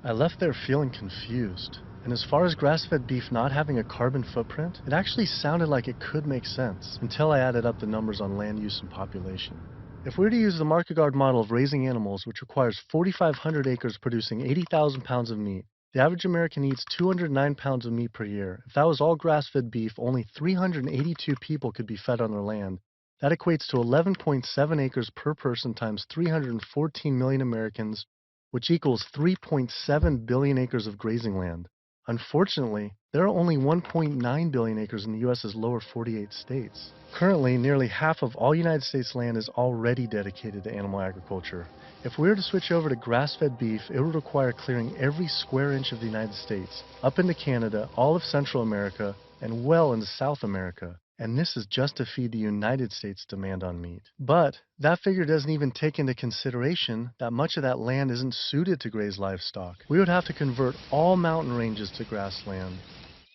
I left there feeling confused. And as far as grass-fed beef not having a carbon footprint, it actually sounded like it could make sense until I added up the numbers on land use and population. If we were to use the Markegard model of raising animals, which requires 4,500 acres producing 80,000 pounds of meat, the average American eats 209 pounds of meat per year. If that was all grass-fed beef, only 382 people could be fed on their land. That equates to 11.7 acres per person times 314 million Americans, which equals 3.7 billion acres of grazing land. Unfortunately, there are only 1.9 billion acres in the U.S.'s lower 48 states. Currently, nearly half of all United States land is already dedicated to animal agriculture. If we were to switch over to grass-fed beef, it would require clearing every square inch of the United States, up into Canada, all of Central America, and well into South America. And this is just to feed the United States' demand on meat. But that figure doesn't even take into consideration that much of that land isn't suited to graze livestock. We would have to convert all mountain ranges to grassland,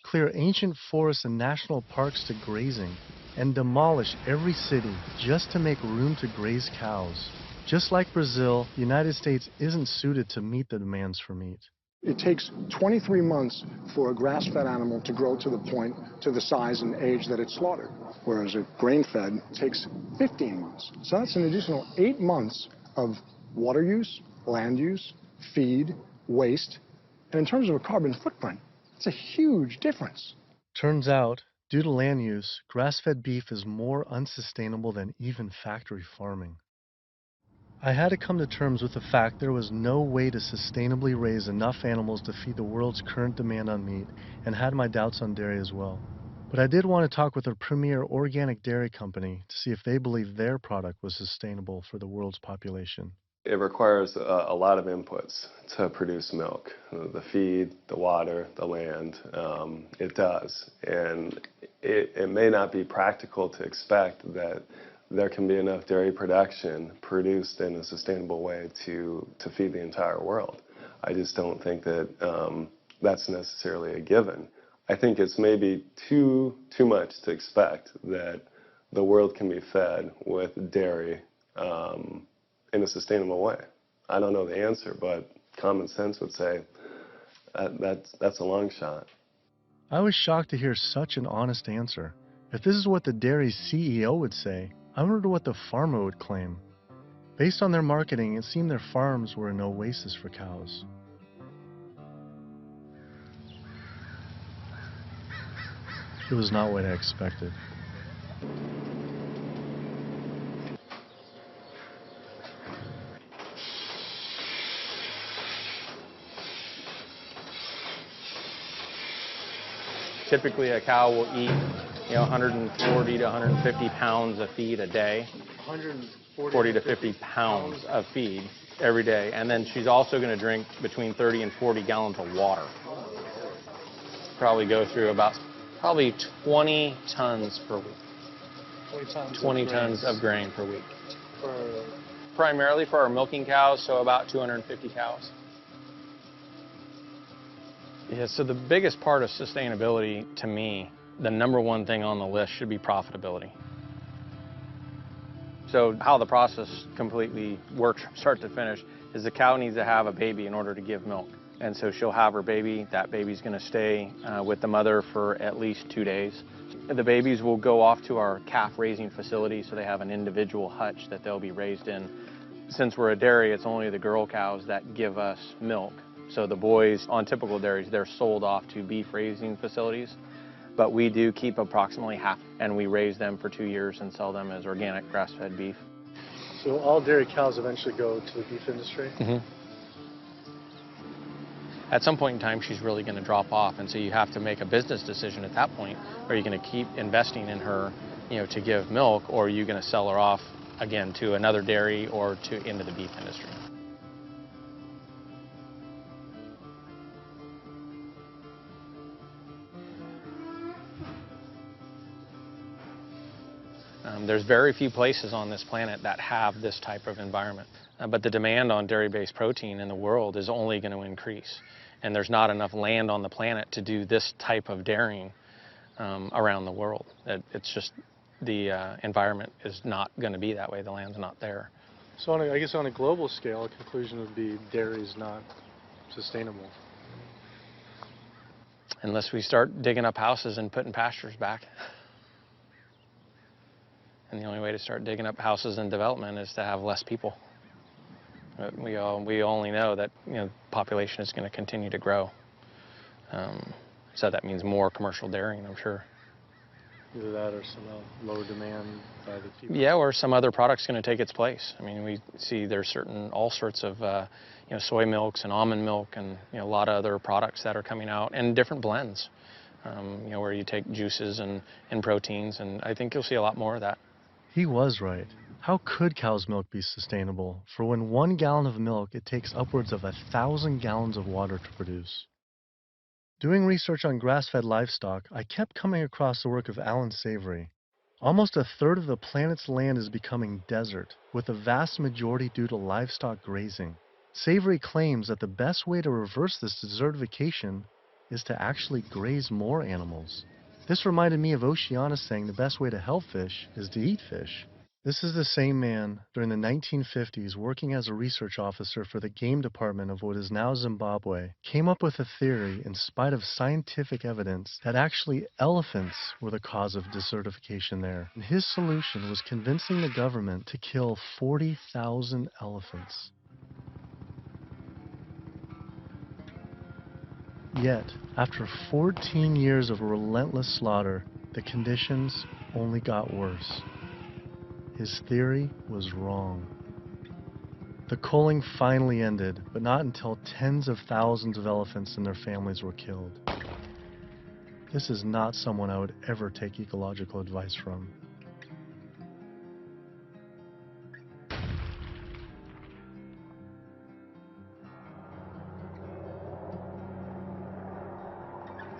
clear ancient forests and national parks to grazing, and demolish every city just to make room to graze cows. Just like Brazil, the United States isn't suited to meet the demands for meat. It takes 23 months for a grass-fed animal to grow to the point, to the size and age that it's slaughtered, whereas a grain-fed takes 15 months. So that's an additional 8 months of water use, land use, feed, waste, and in terms of a carbon footprint, it's a huge difference. Turns out, due to land use, grass-fed beef is more unsustainable than even factory farming. I had to come to terms with the fact there was no way to sustainably raise enough animals to feed the world's current demand on meat, and had my doubts on dairy as well. But I did want to talk with a premier organic dairy company to see if they believe their product was sustainable for the world's population. It requires a lot of inputs to produce milk. The feed, the water, the land, it does. And it may not be practical to expect that there can be enough dairy production produced in a sustainable way to feed the entire world. I just don't think that that's necessarily a given. I think it's maybe too much to expect that the world can be fed with dairy in a sustainable way. I don't know the answer, but common sense would say that's a long shot. I was shocked to hear such an honest answer. If this is what the dairy's CEO would say, I wonder what the farmer would claim. Based on their marketing, it seemed their farms were an oasis for cows. It was not what I expected. Typically, a cow will eat 140 to 150 pounds of feed a day. 40 to 50 pounds of feed every day. And then she's also going to drink between 30 and 40 gallons of water. Probably go through about 20 tons per week. 20 tons of grain per week. Primarily for our milking cows, so about 250 cows. Yeah, so the biggest part of sustainability to me, the number one thing on the list should be profitability. So how the process completely works from start to finish is the cow needs to have a baby in order to give milk. And so she'll have her baby. That baby's going to stay with the mother for at least 2 days. The babies will go off to our calf raising facility, so they have an individual hutch that they'll be raised in. Since we're a dairy, it's only the girl cows that give us milk. So the boys on typical dairies, they're sold off to beef raising facilities. But we do keep approximately half, and we raise them for 2 years and sell them as organic grass-fed beef. So all dairy cows eventually go to the beef industry? Mm-hmm. At some point in time, she's really going to drop off, and so you have to make a business decision at that point. Are you going to keep investing in her, to give milk, or are you going to sell her off again to another dairy or into the beef industry? There's very few places on this planet that have this type of environment. But the demand on dairy-based protein in the world is only going to increase. And there's not enough land on the planet to do this type of dairying around the world. It's just the environment is not going to be that way. The land's not there. So I guess on a global scale, a conclusion would be dairy is not sustainable. Unless we start digging up houses and putting pastures back. And the only way to start digging up houses and development is to have less people. We only know that population is going to continue to grow. So that means more commercial dairying, I'm sure. Either that or some lower demand by the people. Yeah, or some other product's going to take its place. I mean, we see there's all sorts of soy milks and almond milk and a lot of other products that are coming out, and different blends. Where you take juices and proteins, and I think you'll see a lot more of that. He was right. How could cow's milk be sustainable? For when 1 gallon of milk, it takes upwards of 1,000 gallons of water to produce. Doing research on grass-fed livestock, I kept coming across the work of Alan Savory. Almost a third of the planet's land is becoming desert, with the vast majority due to livestock grazing. Savory claims that the best way to reverse this desertification is to actually graze more animals. This reminded me of Oceana saying the best way to help fish is to eat fish. This is the same man, during the 1950s, working as a research officer for the game department of what is now Zimbabwe, came up with a theory, in spite of scientific evidence, that actually elephants were the cause of desertification there. And his solution was convincing the government to kill 40,000 elephants. Yet, after 14 years of relentless slaughter, the conditions only got worse. His theory was wrong. The culling finally ended, but not until tens of thousands of elephants and their families were killed. This is not someone I would ever take ecological advice from.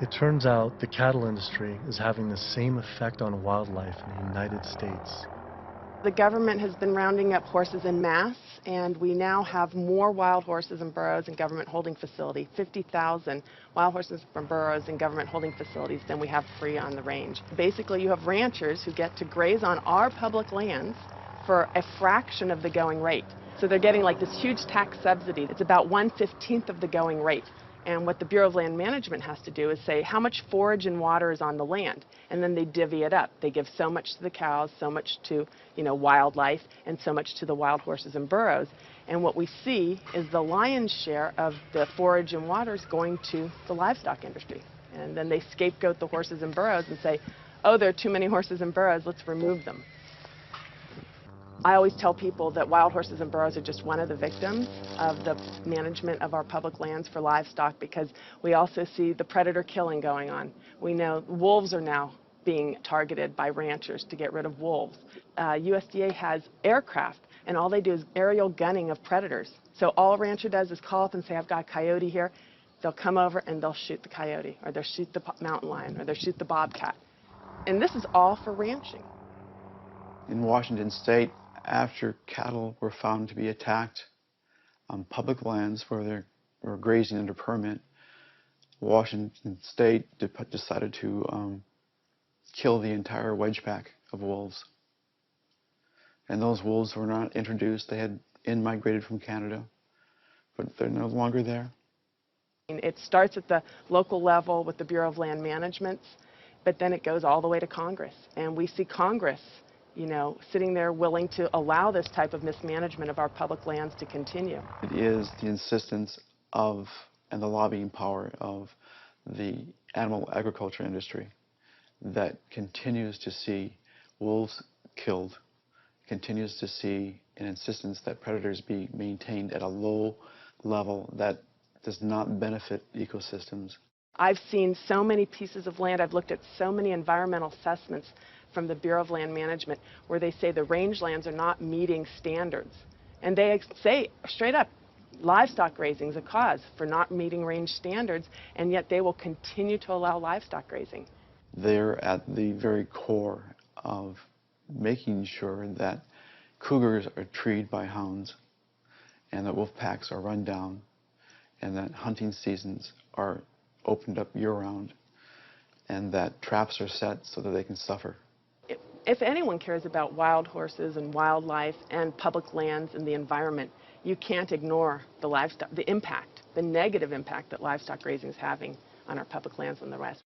It turns out the cattle industry is having the same effect on wildlife in the United States. The government has been rounding up horses en masse, and we now have more wild horses and burros in government holding facilities, 50,000 wild horses and burros in government holding facilities than we have free on the range. Basically, you have ranchers who get to graze on our public lands for a fraction of the going rate. So they're getting like this huge tax subsidy. It's about 1/15 of the going rate. And what the Bureau of Land Management has to do is say how much forage and water is on the land, and then they divvy it up. They give so much to the cows, so much to wildlife, and so much to the wild horses and burros. And what we see is the lion's share of the forage and water is going to the livestock industry. And then they scapegoat the horses and burros and say, oh, there are too many horses and burros, let's remove them. I always tell people that wild horses and burros are just one of the victims of the management of our public lands for livestock, because we also see the predator killing going on. We know wolves are now being targeted by ranchers to get rid of wolves. USDA has aircraft, and all they do is aerial gunning of predators. So all a rancher does is call up and say, I've got a coyote here. They'll come over and they'll shoot the coyote, or they'll shoot the mountain lion, or they'll shoot the bobcat. And this is all for ranching. In Washington State, after cattle were found to be attacked on public lands where they were grazing under permit, Washington State decided to kill the entire wedge pack of wolves. And those wolves were not introduced. They had in-migrated from Canada, but they're no longer there. It starts at the local level with the Bureau of Land Management, but then it goes all the way to Congress. And we see Congress, you know, sitting there willing to allow this type of mismanagement of our public lands to continue. It is the insistence of and the lobbying power of the animal agriculture industry that continues to see wolves killed, continues to see an insistence that predators be maintained at a low level that does not benefit ecosystems. I've seen so many pieces of land, I've looked at so many environmental assessments from the Bureau of Land Management where they say the rangelands are not meeting standards. And they say straight up, livestock raising is a cause for not meeting range standards, and yet they will continue to allow livestock grazing. They're at the very core of making sure that cougars are treed by hounds and that wolf packs are run down and that hunting seasons are opened up year-round and that traps are set so that they can suffer. If anyone cares about wild horses and wildlife and public lands and the environment, you can't ignore the livestock, the impact, the negative impact that livestock raising is having on our public lands and the rest.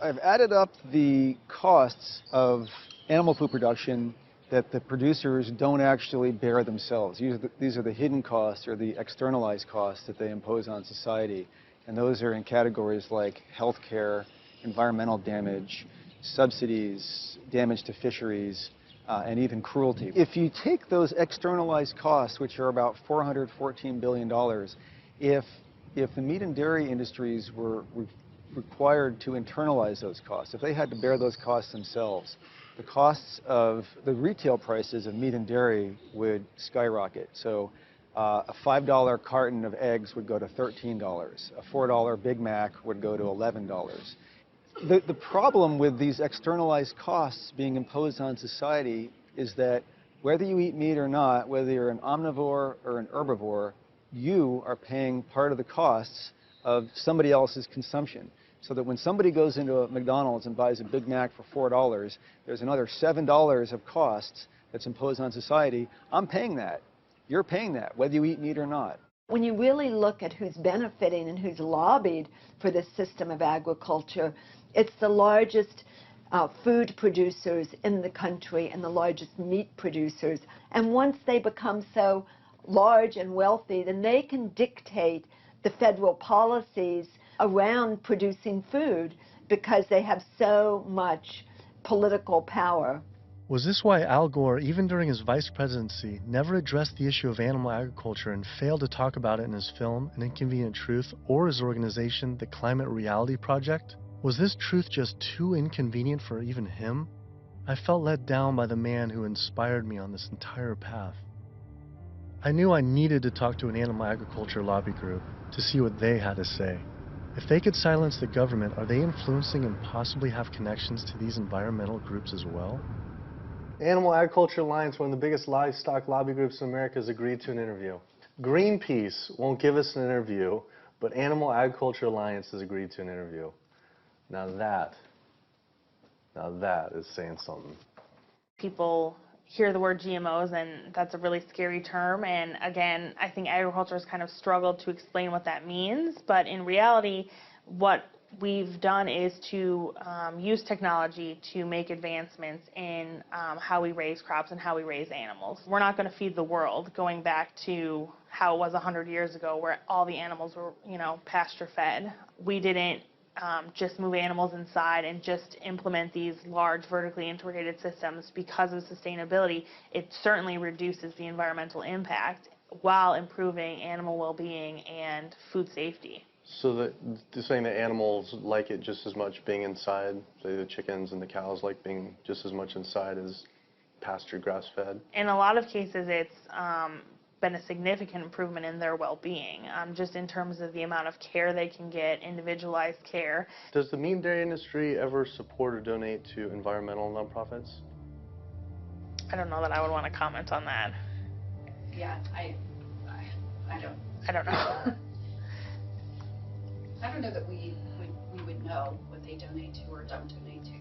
I've added up the costs of animal food production that the producers don't actually bear themselves. These are the hidden costs or the externalized costs that they impose on society. And those are in categories like healthcare, environmental damage, subsidies, damage to fisheries, and even cruelty. If you take those externalized costs, which are about $414 billion, if the meat and dairy industries were required to internalize those costs, if they had to bear those costs themselves, the costs of the retail prices of meat and dairy would skyrocket. So a $5 carton of eggs would go to $13. A $4 Big Mac would go to $11. The problem with these externalized costs being imposed on society is that whether you eat meat or not, whether you're an omnivore or an herbivore, you are paying part of the costs of somebody else's consumption. So that when somebody goes into a McDonald's and buys a Big Mac for $4, there's another $7 of costs that's imposed on society. I'm paying that. You're paying that, whether you eat meat or not. When you really look at who's benefiting and who's lobbied for this system of agriculture, it's the largest food producers in the country and the largest meat producers. And once they become so large and wealthy, then they can dictate the federal policies around producing food because they have so much political power. Was this why Al Gore, even during his vice presidency, never addressed the issue of animal agriculture and failed to talk about it in his film, An Inconvenient Truth, or his organization, the Climate Reality Project? Was this truth just too inconvenient for even him? I felt let down by the man who inspired me on this entire path. I knew I needed to talk to an animal agriculture lobby group to see what they had to say. If they could silence the government, are they influencing and possibly have connections to these environmental groups as well? Animal Agriculture Alliance, one of the biggest livestock lobby groups in America, has agreed to an interview. Greenpeace won't give us an interview, but Animal Agriculture Alliance has agreed to an interview. Now that is saying something. People hear the word GMOs and that's a really scary term, and again, I think agriculture has kind of struggled to explain what that means, but in reality, what we've done is to use technology to make advancements in how we raise crops and how we raise animals. We're not going to feed the world, going back to how it was 100 years ago where all the animals were, pasture fed. We didn't just move animals inside and just implement these large vertically integrated systems because of sustainability. It certainly reduces the environmental impact while improving animal well-being and food safety. So they're saying that animals like it just as much being inside, say the chickens and the cows like being just as much inside as pasture grass-fed? In a lot of cases, it's been a significant improvement in their well-being, just in terms of the amount of care they can get, individualized care. Does the meat and dairy industry ever support or donate to environmental nonprofits? I don't know that I would want to comment on that. Yeah, I don't. I don't know. I don't know that we would know what they donate to or don't donate to.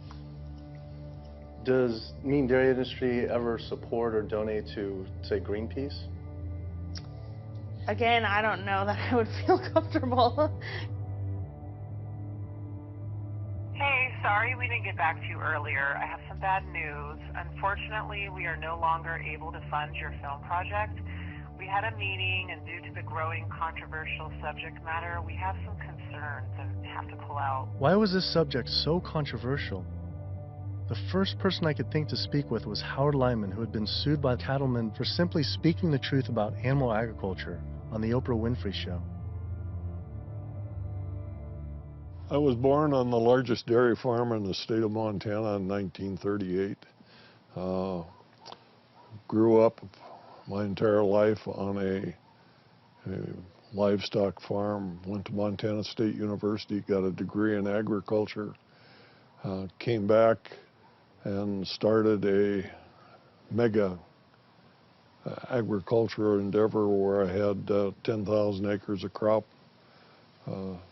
Does meat and dairy industry ever support or donate to, say, Greenpeace? Again, I don't know that I would feel comfortable. Hey, sorry we didn't get back to you earlier. I have some bad news. Unfortunately, we are no longer able to fund your film project. We had a meeting, and due to the growing controversial subject matter, we have some concerns and have to pull out. Why was this subject so controversial? The first person I could think to speak with was Howard Lyman, who had been sued by cattlemen for simply speaking the truth about animal agriculture on the Oprah Winfrey Show. I was born on the largest dairy farm in the state of Montana in 1938. Grew up my entire life on a livestock farm, went to Montana State University, got a degree in agriculture, came back and started a mega agricultural endeavor where I had 10,000 acres of crop,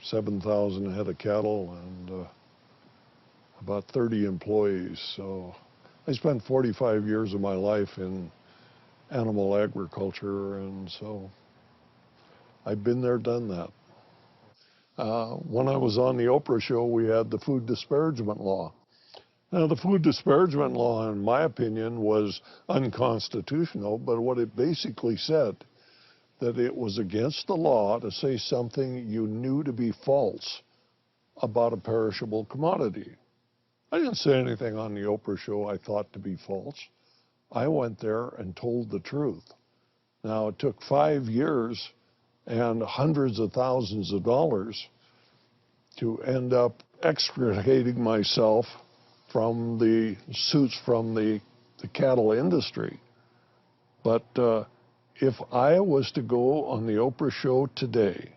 7,000 head of cattle, and about 30 employees. So I spent 45 years of my life in animal agriculture, and so I've been there, done that. When I was on the Oprah show, we had the food disparagement law. Now, the food disparagement law, in my opinion, was unconstitutional, but what it basically said, that it was against the law to say something you knew to be false about a perishable commodity. I didn't say anything on the Oprah show I thought to be false. I went there and told the truth. Now, it took 5 years and hundreds of thousands of dollars to end up extricating myself from the suits from the cattle industry. But if I was to go on the Oprah show today,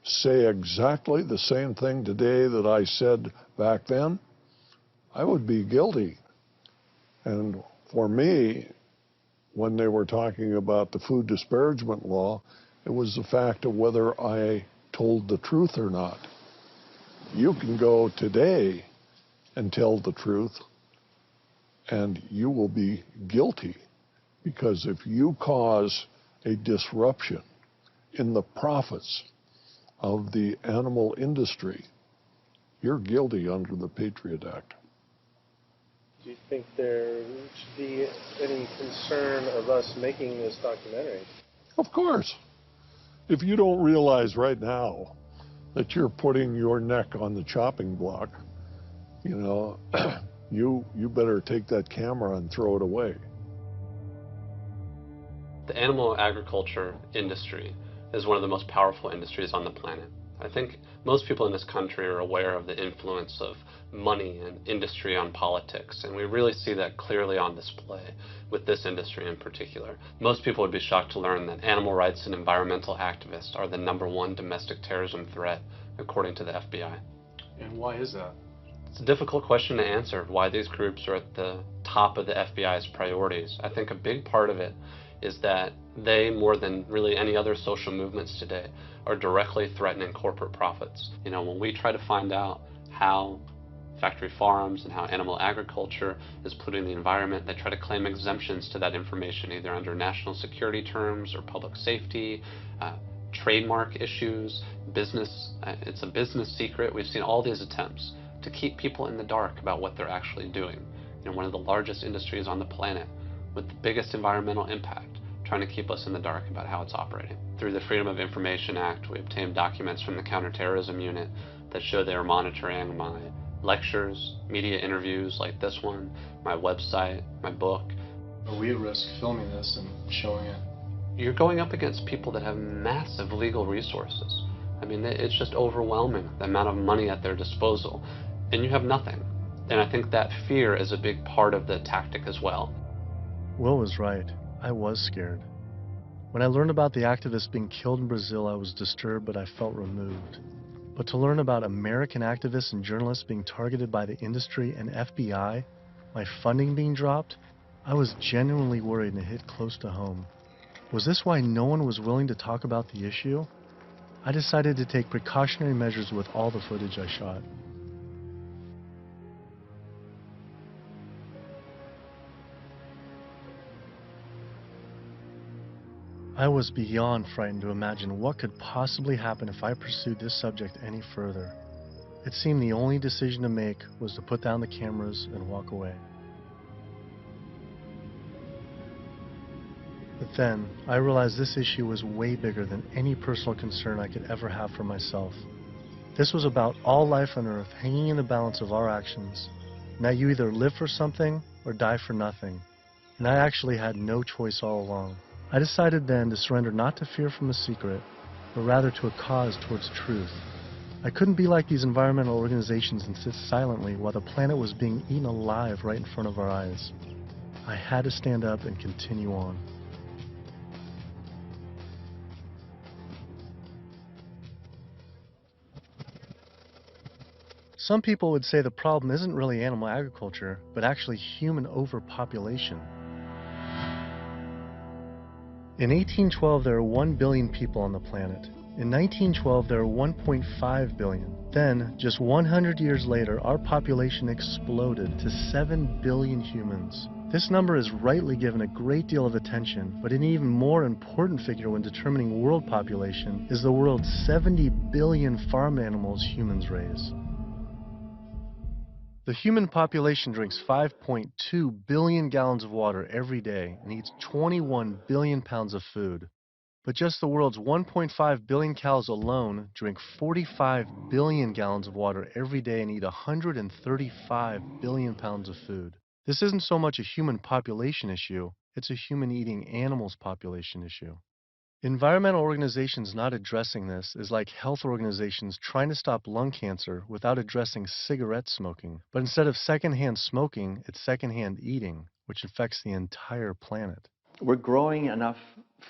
say exactly the same thing today that I said back then, I would be guilty. And for me, when they were talking about the food disparagement law, it was the fact of whether I told the truth or not. You can go today and tell the truth, and you will be guilty, because if you cause a disruption in the profits of the animal industry, you're guilty under the Patriot Act. Do you think there should be any concern of us making this documentary? Of course. If you don't realize right now that you're putting your neck on the chopping block, you know, you better take that camera and throw it away. The animal agriculture industry is one of the most powerful industries on the planet. I think most people in this country are aware of the influence of money and industry on politics, and we really see that clearly on display with this industry in particular. Most people would be shocked to learn that animal rights and environmental activists are the #1 domestic terrorism threat, according to the FBI. And why is that? It's a difficult question to answer, why these groups are at the top of the FBI's priorities. I think a big part of it is that they, more than really any other social movements today, are directly threatening corporate profits. You know, when we try to find out how factory farms and how animal agriculture is polluting the environment, they try to claim exemptions to that information, either under national security terms or public safety, trademark issues, business. It's a business secret. We've seen all these attempts to keep people in the dark about what they're actually doing. You know, one of the largest industries on the planet with the biggest environmental impact, trying to keep us in the dark about how it's operating. Through the Freedom of Information Act, we obtained documents from the Counterterrorism Unit that show they are monitoring my lectures, media interviews like this one, my website, my book. Are we at risk filming this and showing it? You're going up against people that have massive legal resources. I mean, it's just overwhelming, the amount of money at their disposal, and you have nothing. And I think that fear is a big part of the tactic as well. Will was right. I was scared. When I learned about the activists being killed in Brazil, I was disturbed, but I felt removed. But to learn about American activists and journalists being targeted by the industry and FBI, my funding being dropped, I was genuinely worried, and it hit close to home. Was this why no one was willing to talk about the issue? I decided to take precautionary measures with all the footage I shot. I was beyond frightened to imagine what could possibly happen if I pursued this subject any further. It seemed the only decision to make was to put down the cameras and walk away. But then, I realized this issue was way bigger than any personal concern I could ever have for myself. This was about all life on Earth hanging in the balance of our actions. Now you either live for something or die for nothing. And I actually had no choice all along. I decided then to surrender not to fear from a secret, but rather to a cause towards truth. I couldn't be like these environmental organizations and sit silently while the planet was being eaten alive right in front of our eyes. I had to stand up and continue on. Some people would say the problem isn't really animal agriculture, but actually human overpopulation. In 1812, there were 1 billion people on the planet. In 1912, there were 1.5 billion. Then, just 100 years later, our population exploded to 7 billion humans. This number is rightly given a great deal of attention, but an even more important figure when determining world population is the world's 70 billion farm animals humans raise. The human population drinks 5.2 billion gallons of water every day and eats 21 billion pounds of food. But just the world's 1.5 billion cows alone drink 45 billion gallons of water every day and eat 135 billion pounds of food. This isn't so much a human population issue, it's a human eating animals population issue. Environmental organizations not addressing this is like health organizations trying to stop lung cancer without addressing cigarette smoking. But instead of secondhand smoking, it's secondhand eating, which affects the entire planet. We're growing enough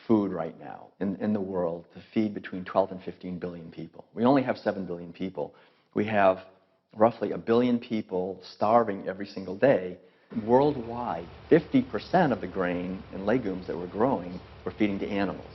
food right now in the world to feed between 12 and 15 billion people. We only have 7 billion people. We have roughly 1 billion people starving every single day. Worldwide, 50% of the grain and legumes that we're growing, we're feeding to animals.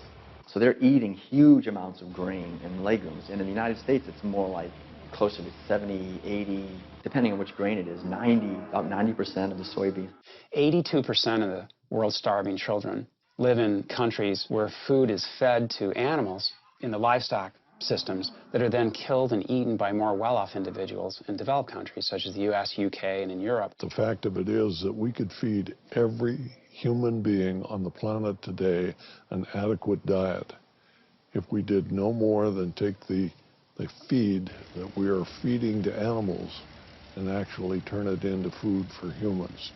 So they're eating huge amounts of grain and legumes. And in the United States, it's more like closer to 70, 80, depending on which grain it is, about 90% of the soybeans. 82% of the world's starving children live in countries where food is fed to animals in the livestock systems that are then killed and eaten by more well-off individuals in developed countries such as the US, UK, and in Europe. The fact of it is that we could feed every human being on the planet today an adequate diet if we did no more than take the feed that we are feeding to animals and actually turn it into food for humans.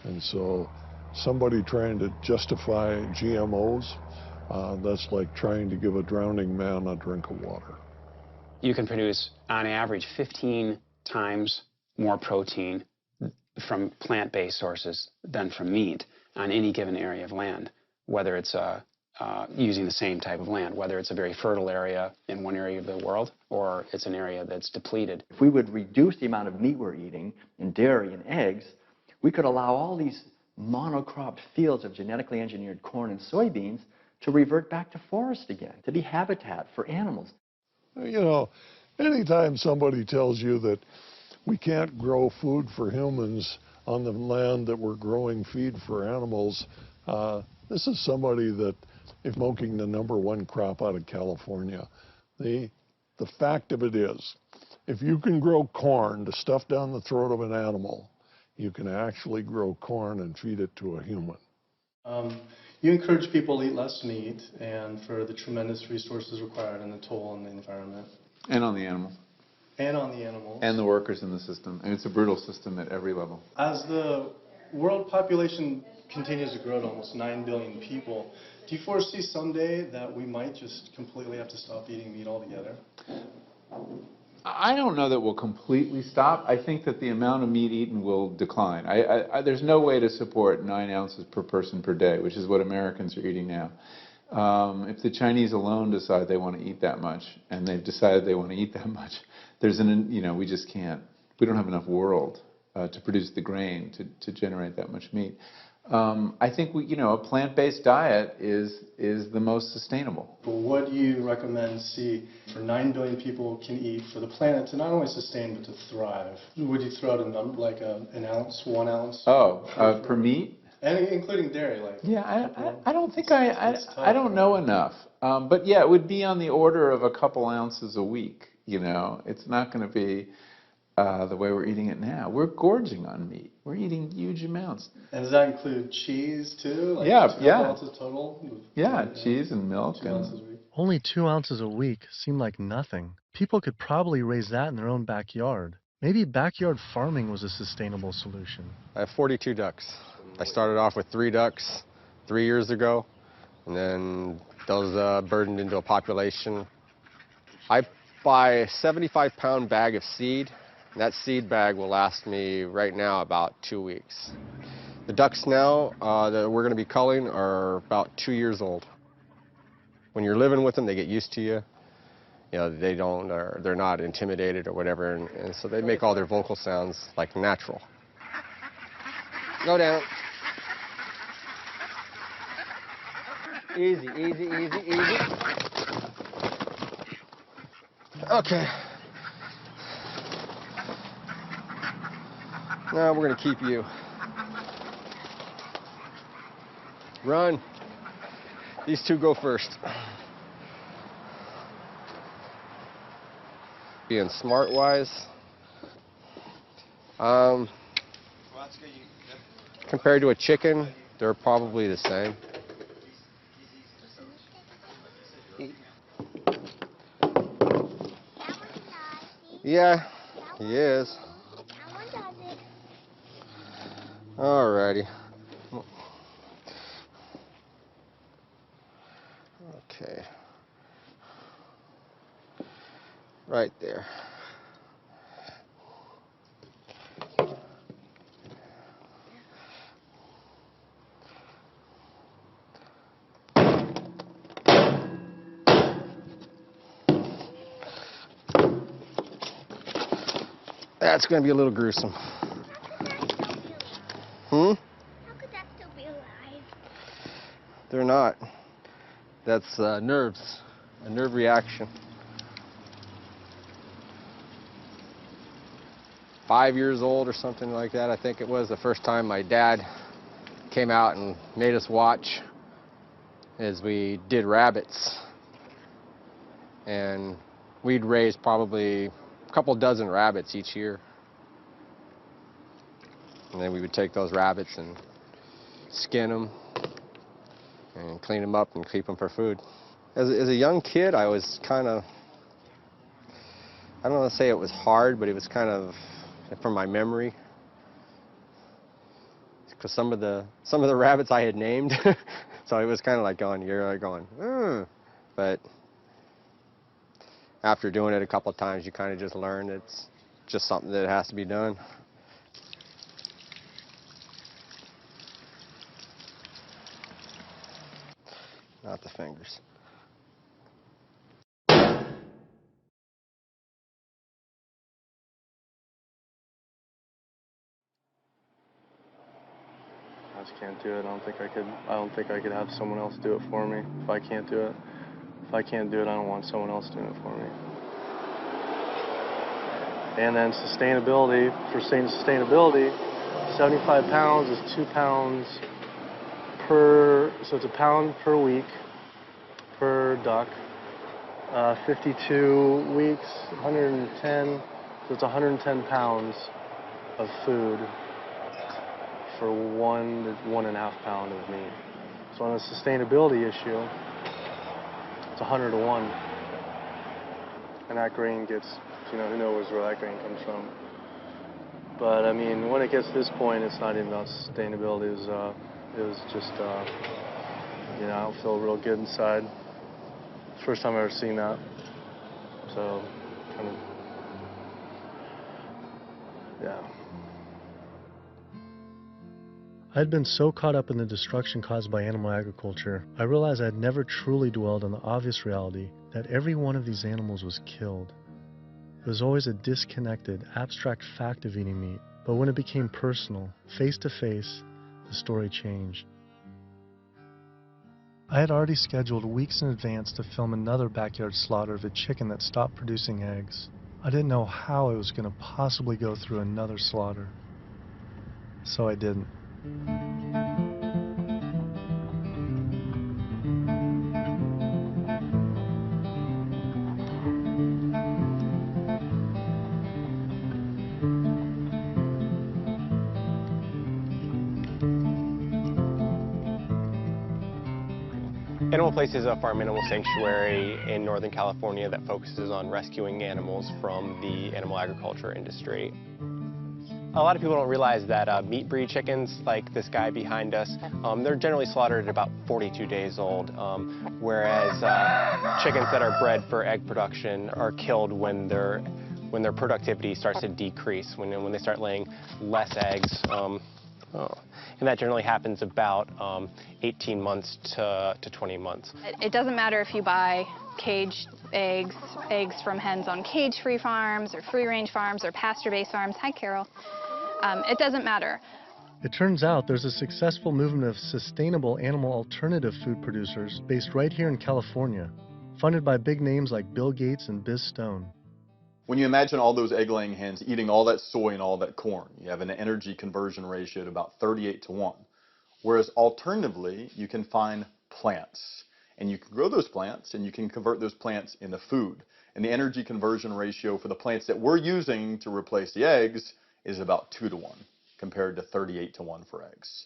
And so somebody trying to justify GMOs, that's like trying to give a drowning man a drink of water. You can produce, on average, 15 times more protein from plant-based sources than from meat on any given area of land, whether it's using the same type of land, whether it's a very fertile area in one area of the world or it's an area that's depleted. If we would reduce the amount of meat we're eating and dairy and eggs, we could allow all these monocropped fields of genetically engineered corn and soybeans to revert back to forest again, to be habitat for animals. You know, anytime somebody tells you that we can't grow food for humans on the land that we're growing feed for animals, this is somebody that is smoking the #1 crop out of California. The fact of it is, if you can grow corn to stuff down the throat of an animal, you can actually grow corn and feed it to a human. You encourage people to eat less meat and for the tremendous resources required and the toll on the environment. And on the animals. And on the animals. And the workers in the system. And it's a brutal system at every level. As the world population continues to grow to almost 9 billion people, do you foresee someday that we might just completely have to stop eating meat altogether? I don't know that we'll completely stop. I think that the amount of meat eaten will decline. There's no way to support 9 ounces per person per day, which is what Americans are eating now. If the Chinese alone decide they want to eat that much, and they've decided they want to eat that much, we just can't. We don't have enough world to produce the grain to generate that much meat. I think a plant-based diet is the most sustainable. But what do you recommend for 9 billion people can eat for the planet to not only sustain but to thrive? Would you throw out a number like an ounce, 1 ounce? Oh, per meat? And including dairy, like. Yeah, I don't think I don't know enough. But yeah, it would be on the order of a couple ounces a week. You know, it's not going to be the way we're eating it now. We're gorging on meat. We're eating huge amounts. And does that include cheese too? Like Yeah, 2 yeah. ounces total? Yeah, cheese and milk. 2 ounces a week. Only 2 ounces a week seemed like nothing. People could probably raise that in their own backyard. Maybe backyard farming was a sustainable solution. I have 42 ducks. I started off with 3 ducks 3 years ago, and then those burdened into a population. I buy a 75-pound bag of seed, and that seed bag will last me right now about 2 weeks. The ducks now that we're going to be culling are about 2 years old. When you're living with them, they get used to you. You know, they're not intimidated or whatever, and so they make all their vocal sounds like natural. Go down. Easy, easy, easy, easy. Okay. Now we're going to keep you. Run. These 2 go first. Being smart-wise, compared to a chicken, they're probably the same. Yeah, he is. Alrighty. Okay. Right there. That's going to be a little gruesome. How could that still be alive? They're not. That's nerves, a nerve reaction. 5 years old or something like that, I think it was, the first time my dad came out and made us watch as we did rabbits. And we'd raise probably a couple dozen rabbits each year. And then we would take those rabbits and skin them and clean them up and keep them for food. As a young kid, I was kind of, I don't want to say it was hard, but it was kind of, from my memory, because some of the rabbits I had named, so it was kind of like going, but after doing it a couple of times, you kind of just learn it's just something that has to be done. Not the fingers. I just can't do it. I don't think I could have someone else do it for me if I can't do it. If I can't do it, I don't want someone else doing it for me. And then sustainability, for sustainability, 75 pounds is 2 pounds per, so it's a pound per week per duck. 52 weeks, 110, so it's 110 pounds of food for 1 to 1.5 pound of meat. So on a sustainability issue, it's 100 to 1. And that grain gets, who knows where that grain comes from. But I mean, when it gets to this point, it's not even about sustainability. It was just, I don't feel real good inside. First time I've ever seen that. So, kind of, yeah. I'd been so caught up in the destruction caused by animal agriculture, I realized I had never truly dwelled on the obvious reality that every one of these animals was killed. It was always a disconnected, abstract fact of eating meat, but when it became personal, face to face, the story changed. I had already scheduled weeks in advance to film another backyard slaughter of a chicken that stopped producing eggs. I didn't know how I was going to possibly go through another slaughter. So I didn't. Animal Place is a farm animal sanctuary in Northern California that focuses on rescuing animals from the animal agriculture industry. A lot of people don't realize that meat breed chickens, like this guy behind us, they're generally slaughtered at about 42 days old, whereas chickens that are bred for egg production are killed when their productivity starts to decrease, when they start laying less eggs. And that generally happens about 18 months to 20 months. It doesn't matter if you buy caged eggs, eggs from hens on cage-free farms or free-range farms or pasture-based farms. Hi, Carol. It doesn't matter. It turns out there's a successful movement of sustainable animal alternative food producers based right here in California, funded by big names like Bill Gates and Biz Stone. When you imagine all those egg-laying hens eating all that soy and all that corn, you have an energy conversion ratio at about 38:1. Whereas alternatively, you can find plants. And you can grow those plants, and you can convert those plants into food. And the energy conversion ratio for the plants that we're using to replace the eggs is about 2:1, compared to 38:1 for eggs.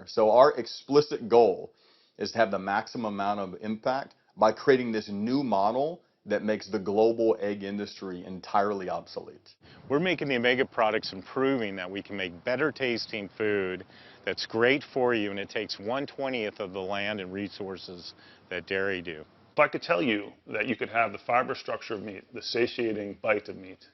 So our explicit goal is to have the maximum amount of impact by creating this new model that makes the global egg industry entirely obsolete. We're making the Omega products and proving that we can make better tasting food that's great for you, and it takes 1/20th of the land and resources that dairy do. If I could tell you that you could have the fiber structure of meat, the satiating bite of meat,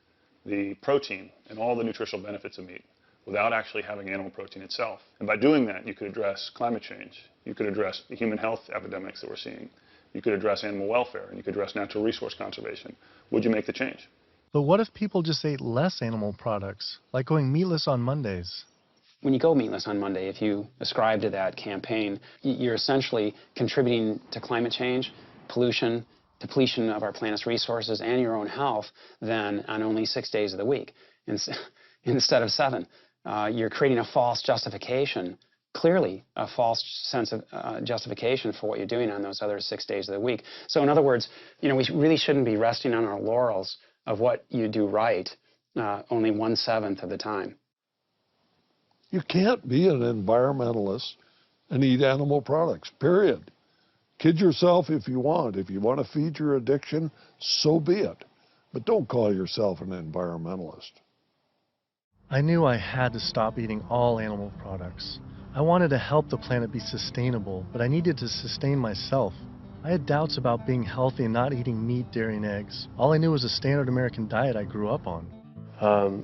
the protein, and all the nutritional benefits of meat without actually having animal protein itself. And by doing that, you could address climate change. You could address the human health epidemics that we're seeing. You could address animal welfare, and you could address natural resource conservation. Would you make the change? But what if people just ate less animal products, like going meatless on Mondays? When you go meatless on Monday, if you ascribe to that campaign, you're essentially contributing to climate change, pollution, depletion of our planet's resources, and your own health then on only 6 days of the week instead of 7. You're creating a false justification, clearly a false sense of justification for what you're doing on those other 6 days of the week. So in other words, we really shouldn't be resting on our laurels of what you do right only 1/7 of the time. You can't be an environmentalist and eat animal products, period. Kid yourself if you want. If you want to feed your addiction, so be it. But don't call yourself an environmentalist. I knew I had to stop eating all animal products. I wanted to help the planet be sustainable, but I needed to sustain myself. I had doubts about being healthy and not eating meat, dairy, and eggs. All I knew was a standard American diet I grew up on.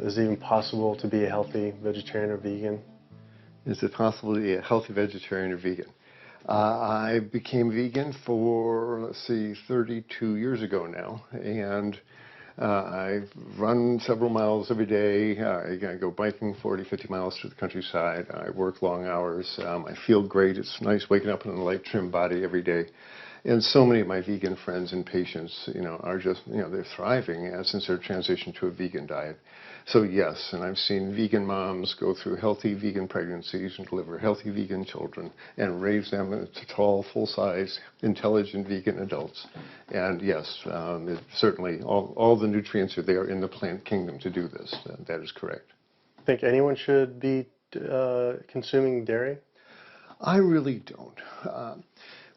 Is it even possible to be a healthy vegetarian or vegan? Is it possible to be a healthy vegetarian or vegan? I became vegan for, 32 years ago now, and I run several miles every day. I go biking 40, 50 miles through the countryside. I work long hours. I feel great. It's nice waking up in a light, trim body every day. And so many of my vegan friends and patients, are just, they're thriving since their transition to a vegan diet. So yes, and I've seen vegan moms go through healthy vegan pregnancies and deliver healthy vegan children and raise them into tall, full-size, intelligent vegan adults. And yes, certainly all the nutrients are there in the plant kingdom to do this. That is correct. Think anyone should be consuming dairy? I really don't.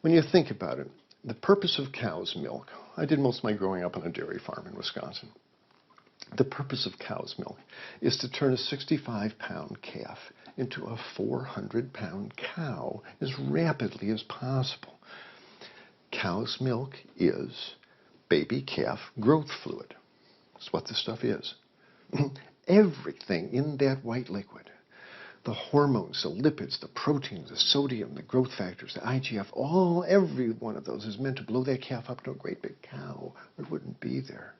When you think about it, the purpose of cow's milk, I did most of my growing up on a dairy farm in Wisconsin. The purpose of cow's milk is to turn a 65-pound calf into a 400-pound cow as rapidly as possible. Cow's milk is baby calf growth fluid. That's what the stuff is. Everything in that white liquid, the hormones, the lipids, the proteins, the sodium, the growth factors, the IGF, every one of those is meant to blow that calf up to a great big cow, or it wouldn't be there.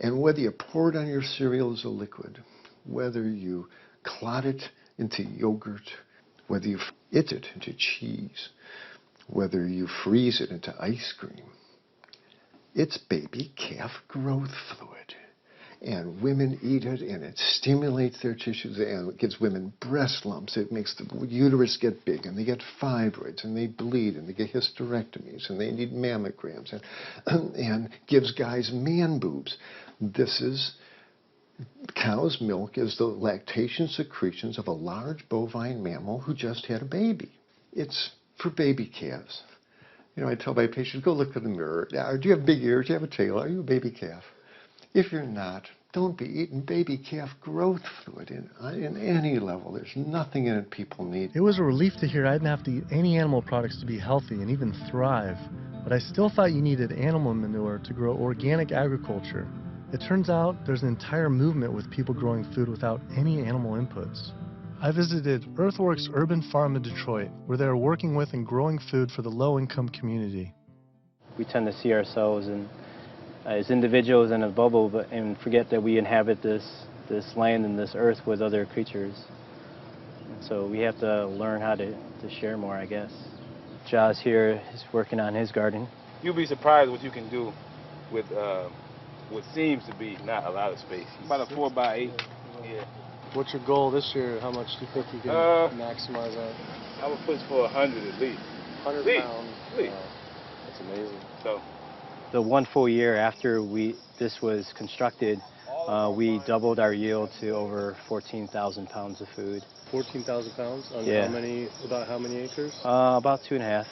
And whether you pour it on your cereal as a liquid, whether you clot it into yogurt, whether you eat it into cheese, whether you freeze it into ice cream, it's baby calf growth fluid. And women eat it, and it stimulates their tissues, and it gives women breast lumps. It makes the uterus get big, and they get fibroids, and they bleed, and they get hysterectomies, and they need mammograms, and gives guys man boobs. Cow's milk is the lactation secretions of a large bovine mammal who just had a baby. It's for baby calves. You know, I tell my patients, go look in the mirror. Now, do you have big ears? Do you have a tail? Are you a baby calf? If you're not, don't be eating baby calf growth fluid in any level. There's nothing in it people need. It was a relief to hear I didn't have to eat any animal products to be healthy and even thrive, but I still thought you needed animal manure to grow organic agriculture. It turns out there's an entire movement with people growing food without any animal inputs. I visited Earthworks Urban Farm in Detroit, where they are working with and growing food for the low-income community. We tend to see ourselves as individuals in a bubble, and forget that we inhabit this land and this earth with other creatures. And so we have to learn how to share more, I guess. Jaws here is working on his garden. You'll be surprised what you can do with what seems to be not a lot of space. About a 4x8. Yeah. What's your goal this year? How much do you think you can maximize that? I would push for 100 at least. 100 pounds? At least. Wow. That's amazing. So. The one full year after this was constructed, we doubled our yield to over 14,000 pounds of food. 14,000 pounds? On yeah. About how many acres? About 2.5.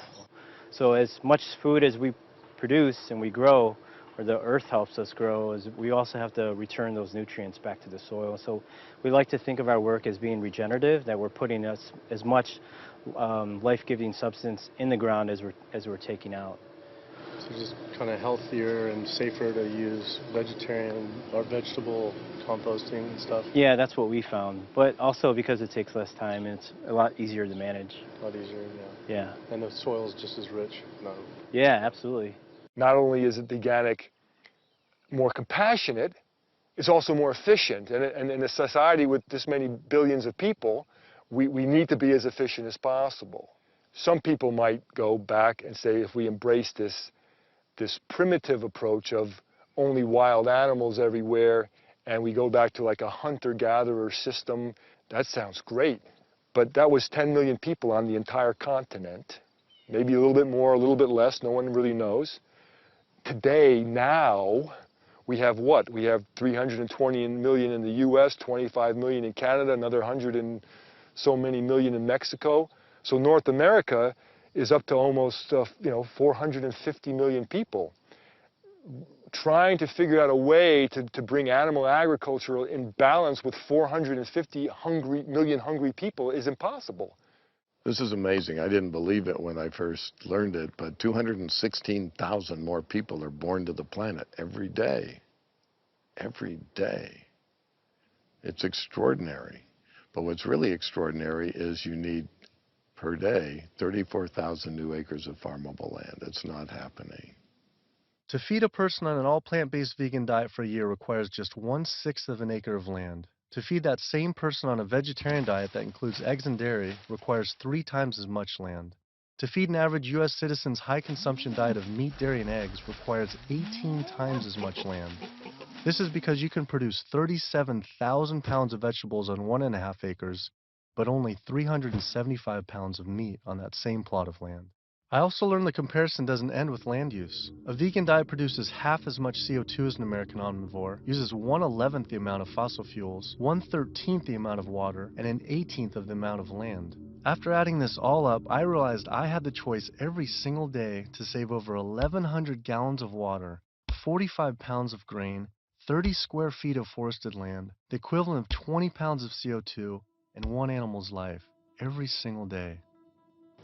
So as much food as we produce and we grow, or the earth helps us grow, is we also have to return those nutrients back to the soil. So we like to think of our work as being regenerative, that we're putting as much life-giving substance in the ground as we're taking out. So just kind of healthier and safer to use vegetarian or vegetable composting and stuff? Yeah, that's what we found. But also because it takes less time and it's a lot easier to manage. A lot easier, yeah. Yeah. And the soil is just as rich? No. Yeah, absolutely. Not only is it organic more compassionate, it's also more efficient. And in a society with this many billions of people, we need to be as efficient as possible. Some people might go back and say if we embrace this primitive approach of only wild animals everywhere and we go back to like a hunter-gatherer system, that sounds great. But that was 10 million people on the entire continent. Maybe a little bit more, a little bit less, no one really knows. Today, now, we have what? We have 320 million in the US, 25 million in Canada, another 100 and so many million in Mexico. So North America is up to almost 450 million people. Trying to figure out a way to bring animal agriculture in balance with 450 million hungry people is impossible. This is amazing. I didn't believe it when I first learned it, but 216,000 more people are born to the planet every day. Every day. It's extraordinary. But what's really extraordinary is you need, per day, 34,000 new acres of farmable land. It's not happening. To feed a person on an all-plant-based vegan diet for a year requires just 1/6 of an acre of land. To feed that same person on a vegetarian diet that includes eggs and dairy requires 3 times as much land. To feed an average U.S. citizen's high-consumption diet of meat, dairy, and eggs requires 18 times as much land. This is because you can produce 37,000 pounds of vegetables on 1.5 acres, but only 375 pounds of meat on that same plot of land. I also learned the comparison doesn't end with land use. A vegan diet produces half as much CO2 as an American omnivore, uses 1/11 the amount of fossil fuels, 1/13 the amount of water, and 1/18 of the amount of land. After adding this all up, I realized I had the choice every single day to save over 1,100 gallons of water, 45 pounds of grain, 30 square feet of forested land, the equivalent of 20 pounds of CO2, and one animal's life, every single day.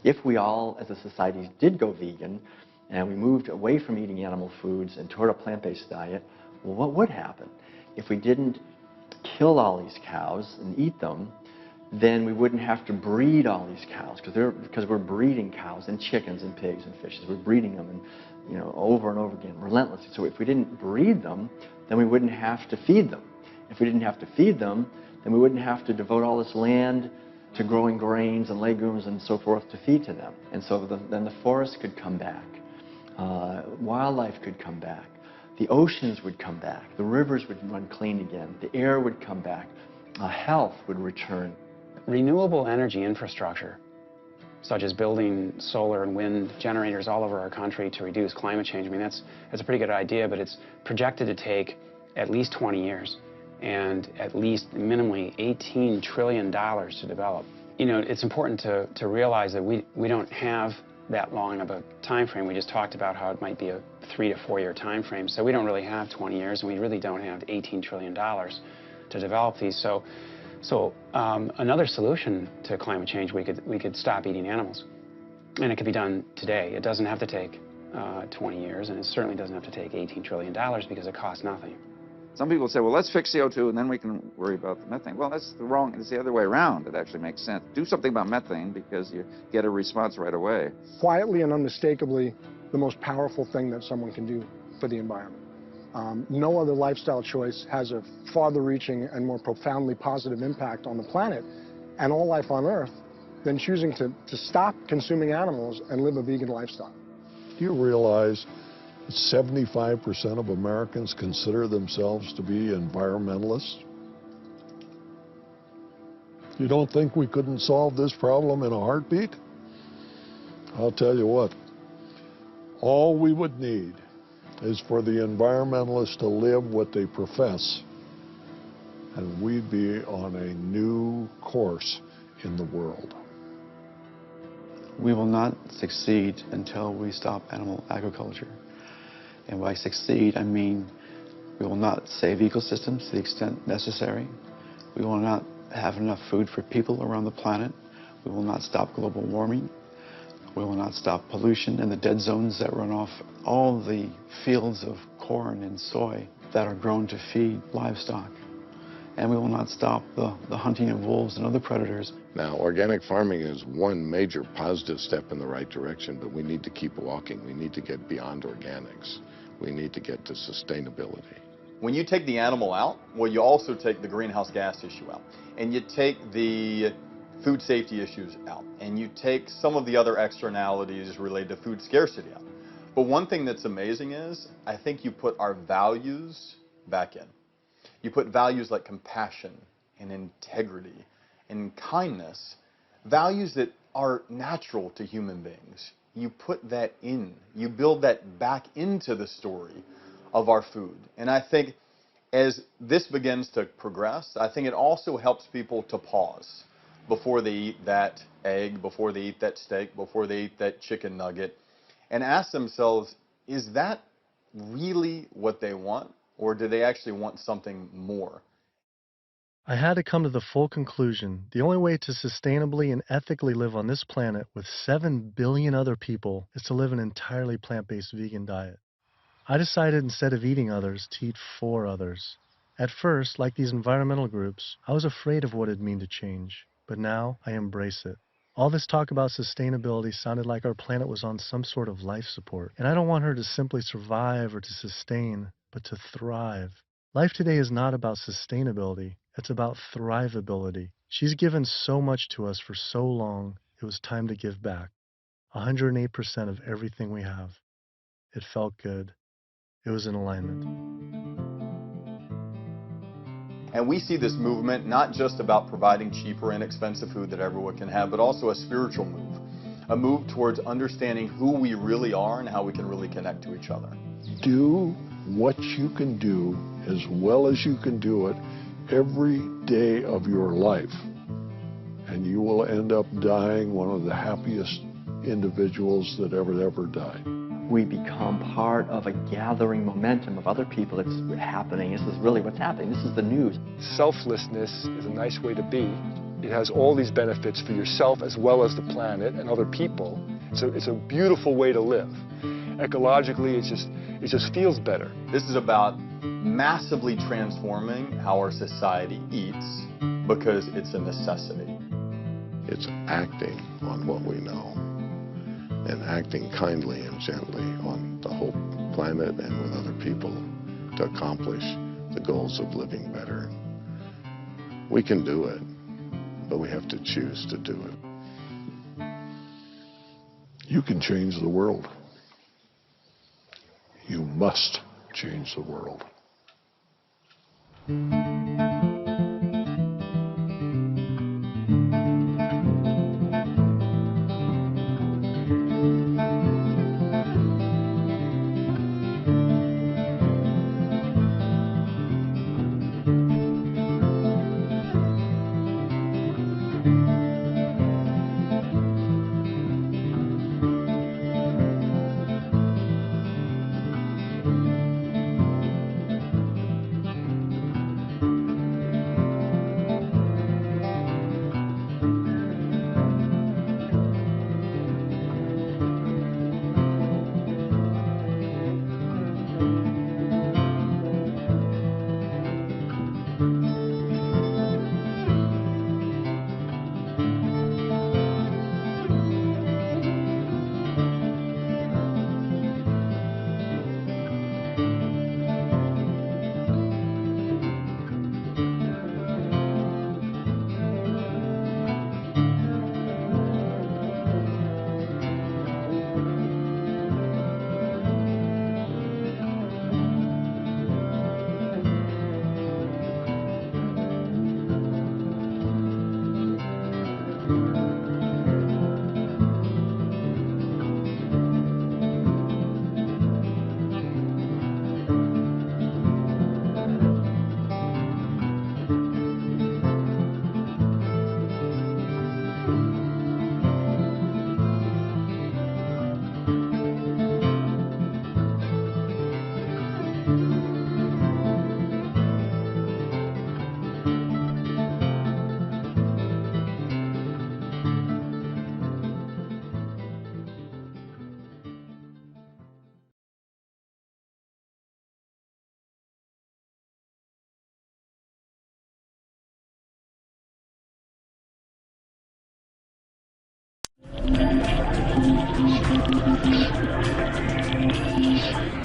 If we all, as a society, did go vegan, and we moved away from eating animal foods and toward a plant-based diet, well, what would happen? If we didn't kill all these cows and eat them, then we wouldn't have to breed all these cows, because we're breeding cows and chickens and pigs and fishes. We're breeding them and, over and over again, relentlessly. So if we didn't breed them, then we wouldn't have to feed them. If we didn't have to feed them, then we wouldn't have to devote all this land to growing grains and legumes and so forth to feed to them. And so then the forests could come back. Wildlife could come back. The oceans would come back. The rivers would run clean again. The air would come back. Health would return. Renewable energy infrastructure, such as building solar and wind generators all over our country to reduce climate change, I mean, that's a pretty good idea, but it's projected to take at least 20 years. And at least minimally $18 trillion to develop. you know, it's important to realize that we don't have that long of a time frame. We just talked about how it might be a 3 to 4 year time frame. So we don't really have 20 years, and we really don't have $18 trillion to develop these. So another solution to climate change, we could stop eating animals, and it could be done today. It doesn't have to take 20 years, and it certainly doesn't have to take $18 trillion because it costs nothing. Some people say, well, let's fix CO2 and then we can worry about the methane. Well, that's the wrong, it's the other way around. It actually makes sense. Do something about methane because you get a response right away. Quietly and unmistakably, the most powerful thing that someone can do for the environment. No other lifestyle choice has a farther-reaching and more profoundly positive impact on the planet and all life on Earth than choosing to stop consuming animals and live a vegan lifestyle. Do you realize 75% of Americans consider themselves to be environmentalists? You don't think we couldn't solve this problem in a heartbeat? I'll tell you what, all we would need is for the environmentalists to live what they profess, and we'd be on a new course in the world. We will not succeed until we stop animal agriculture. And by succeed, I mean we will not save ecosystems to the extent necessary. We will not have enough food for people around the planet. We will not stop global warming. We will not stop pollution and the dead zones that run off all the fields of corn and soy that are grown to feed livestock. And we will not stop the hunting of wolves and other predators. Now, organic farming is one major positive step in the right direction, but we need to keep walking. We need to get beyond organics. We need to get to sustainability. When you take the animal out, well, you also take the greenhouse gas issue out, and you take the food safety issues out, and you take some of the other externalities related to food scarcity out. But one thing that's amazing is, I think you put our values back in. You put values like compassion and integrity and kindness, values that are natural to human beings. You put that in. You build that back into the story of our food. And I think as this begins to progress, I think it also helps people to pause before they eat that egg, before they eat that steak, before they eat that chicken nugget, and ask themselves, is that really what they want? Or do they actually want something more? I had to come to the full conclusion the only way to sustainably and ethically live on this planet with 7 billion other people is to live an entirely plant-based vegan diet. I decided instead of eating others to eat for others. At first, like these environmental groups, I was afraid of what it'd mean to change, but now I embrace it. All this talk about sustainability sounded like our planet was on some sort of life support, and I don't want her to simply survive or to sustain, but to thrive. Life today is not about sustainability, it's about thrivability. She's given so much to us for so long, it was time to give back. 108% of everything we have. It felt good. It was in alignment. And we see this movement not just about providing cheaper and inexpensive food that everyone can have, but also a spiritual move. A move towards understanding who we really are and how we can really connect to each other. Do what you can do as well as you can do it every day of your life, and you will end up dying one of the happiest individuals that ever died. We become part of a gathering momentum of other people. It's happening. This is really what's happening. This is the news. Selflessness is a nice way to be. It has all these benefits for yourself as well as the planet and other people. It's a beautiful way to live. Ecologically, it just feels better. This is about massively transforming how our society eats because it's a necessity. It's acting on what we know and acting kindly and gently on the whole planet and with other people to accomplish the goals of living better. We can do it, but we have to choose to do it. You can change the world. You must change the world.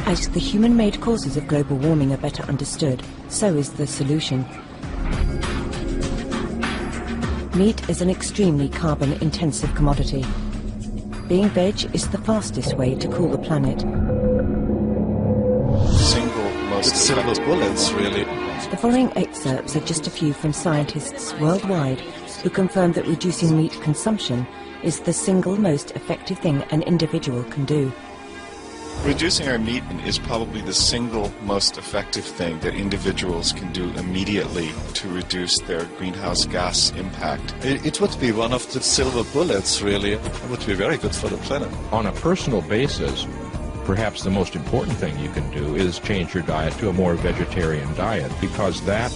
As the human-made causes of global warming are better understood, so is the solution. Meat is an extremely carbon-intensive commodity. Being veg is the fastest way to cool the planet. Silver bullets, really. The following excerpts are just a few from scientists worldwide who confirm that reducing meat consumption is the single most effective thing an individual can do. Reducing our meat is probably the single most effective thing that individuals can do immediately to reduce their greenhouse gas impact. It would be one of the silver bullets, really. It would be very good for the planet. On a personal basis, perhaps the most important thing you can do is change your diet to a more vegetarian diet, because that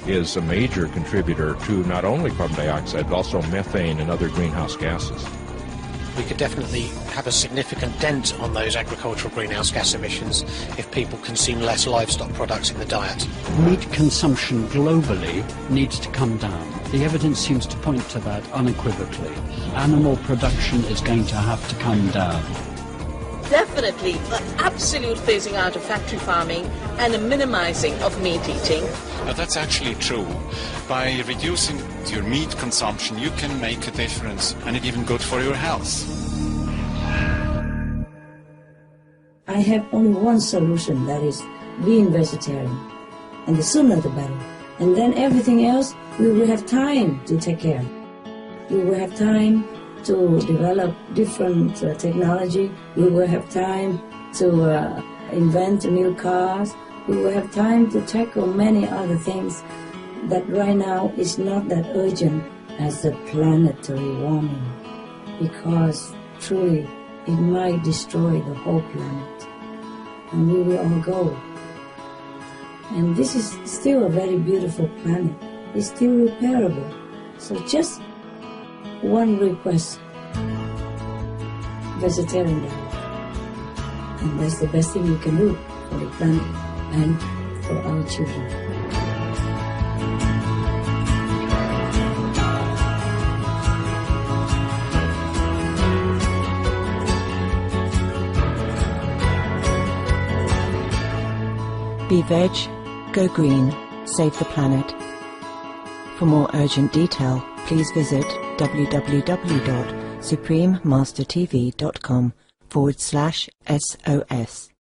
is a major contributor to not only carbon dioxide, but also methane and other greenhouse gases. We could definitely have a significant dent on those agricultural greenhouse gas emissions if people consume less livestock products in the diet. Meat consumption globally needs to come down. The evidence seems to point to that unequivocally. Animal production is going to have to come down. Definitely an absolute phasing out of factory farming and a minimizing of meat eating. That's actually true. By reducing your meat consumption, you can make a difference, and it's even good for your health. I have only one solution, that is being vegetarian. And the sooner the better. And then everything else, we will have time to take care. We will have time to develop different technology. We will have time to invent new cars. We will have time to tackle many other things that right now is not that urgent as the planetary warming, because truly it might destroy the whole planet and we will all go. And this is still a very beautiful planet. It's still repairable. So just one request: vegetarian diet. And that's the best thing you can do for the planet and for our children. Be veg, go green, save the planet. For more urgent detail, please visit www.suprememastertv.com/SOS.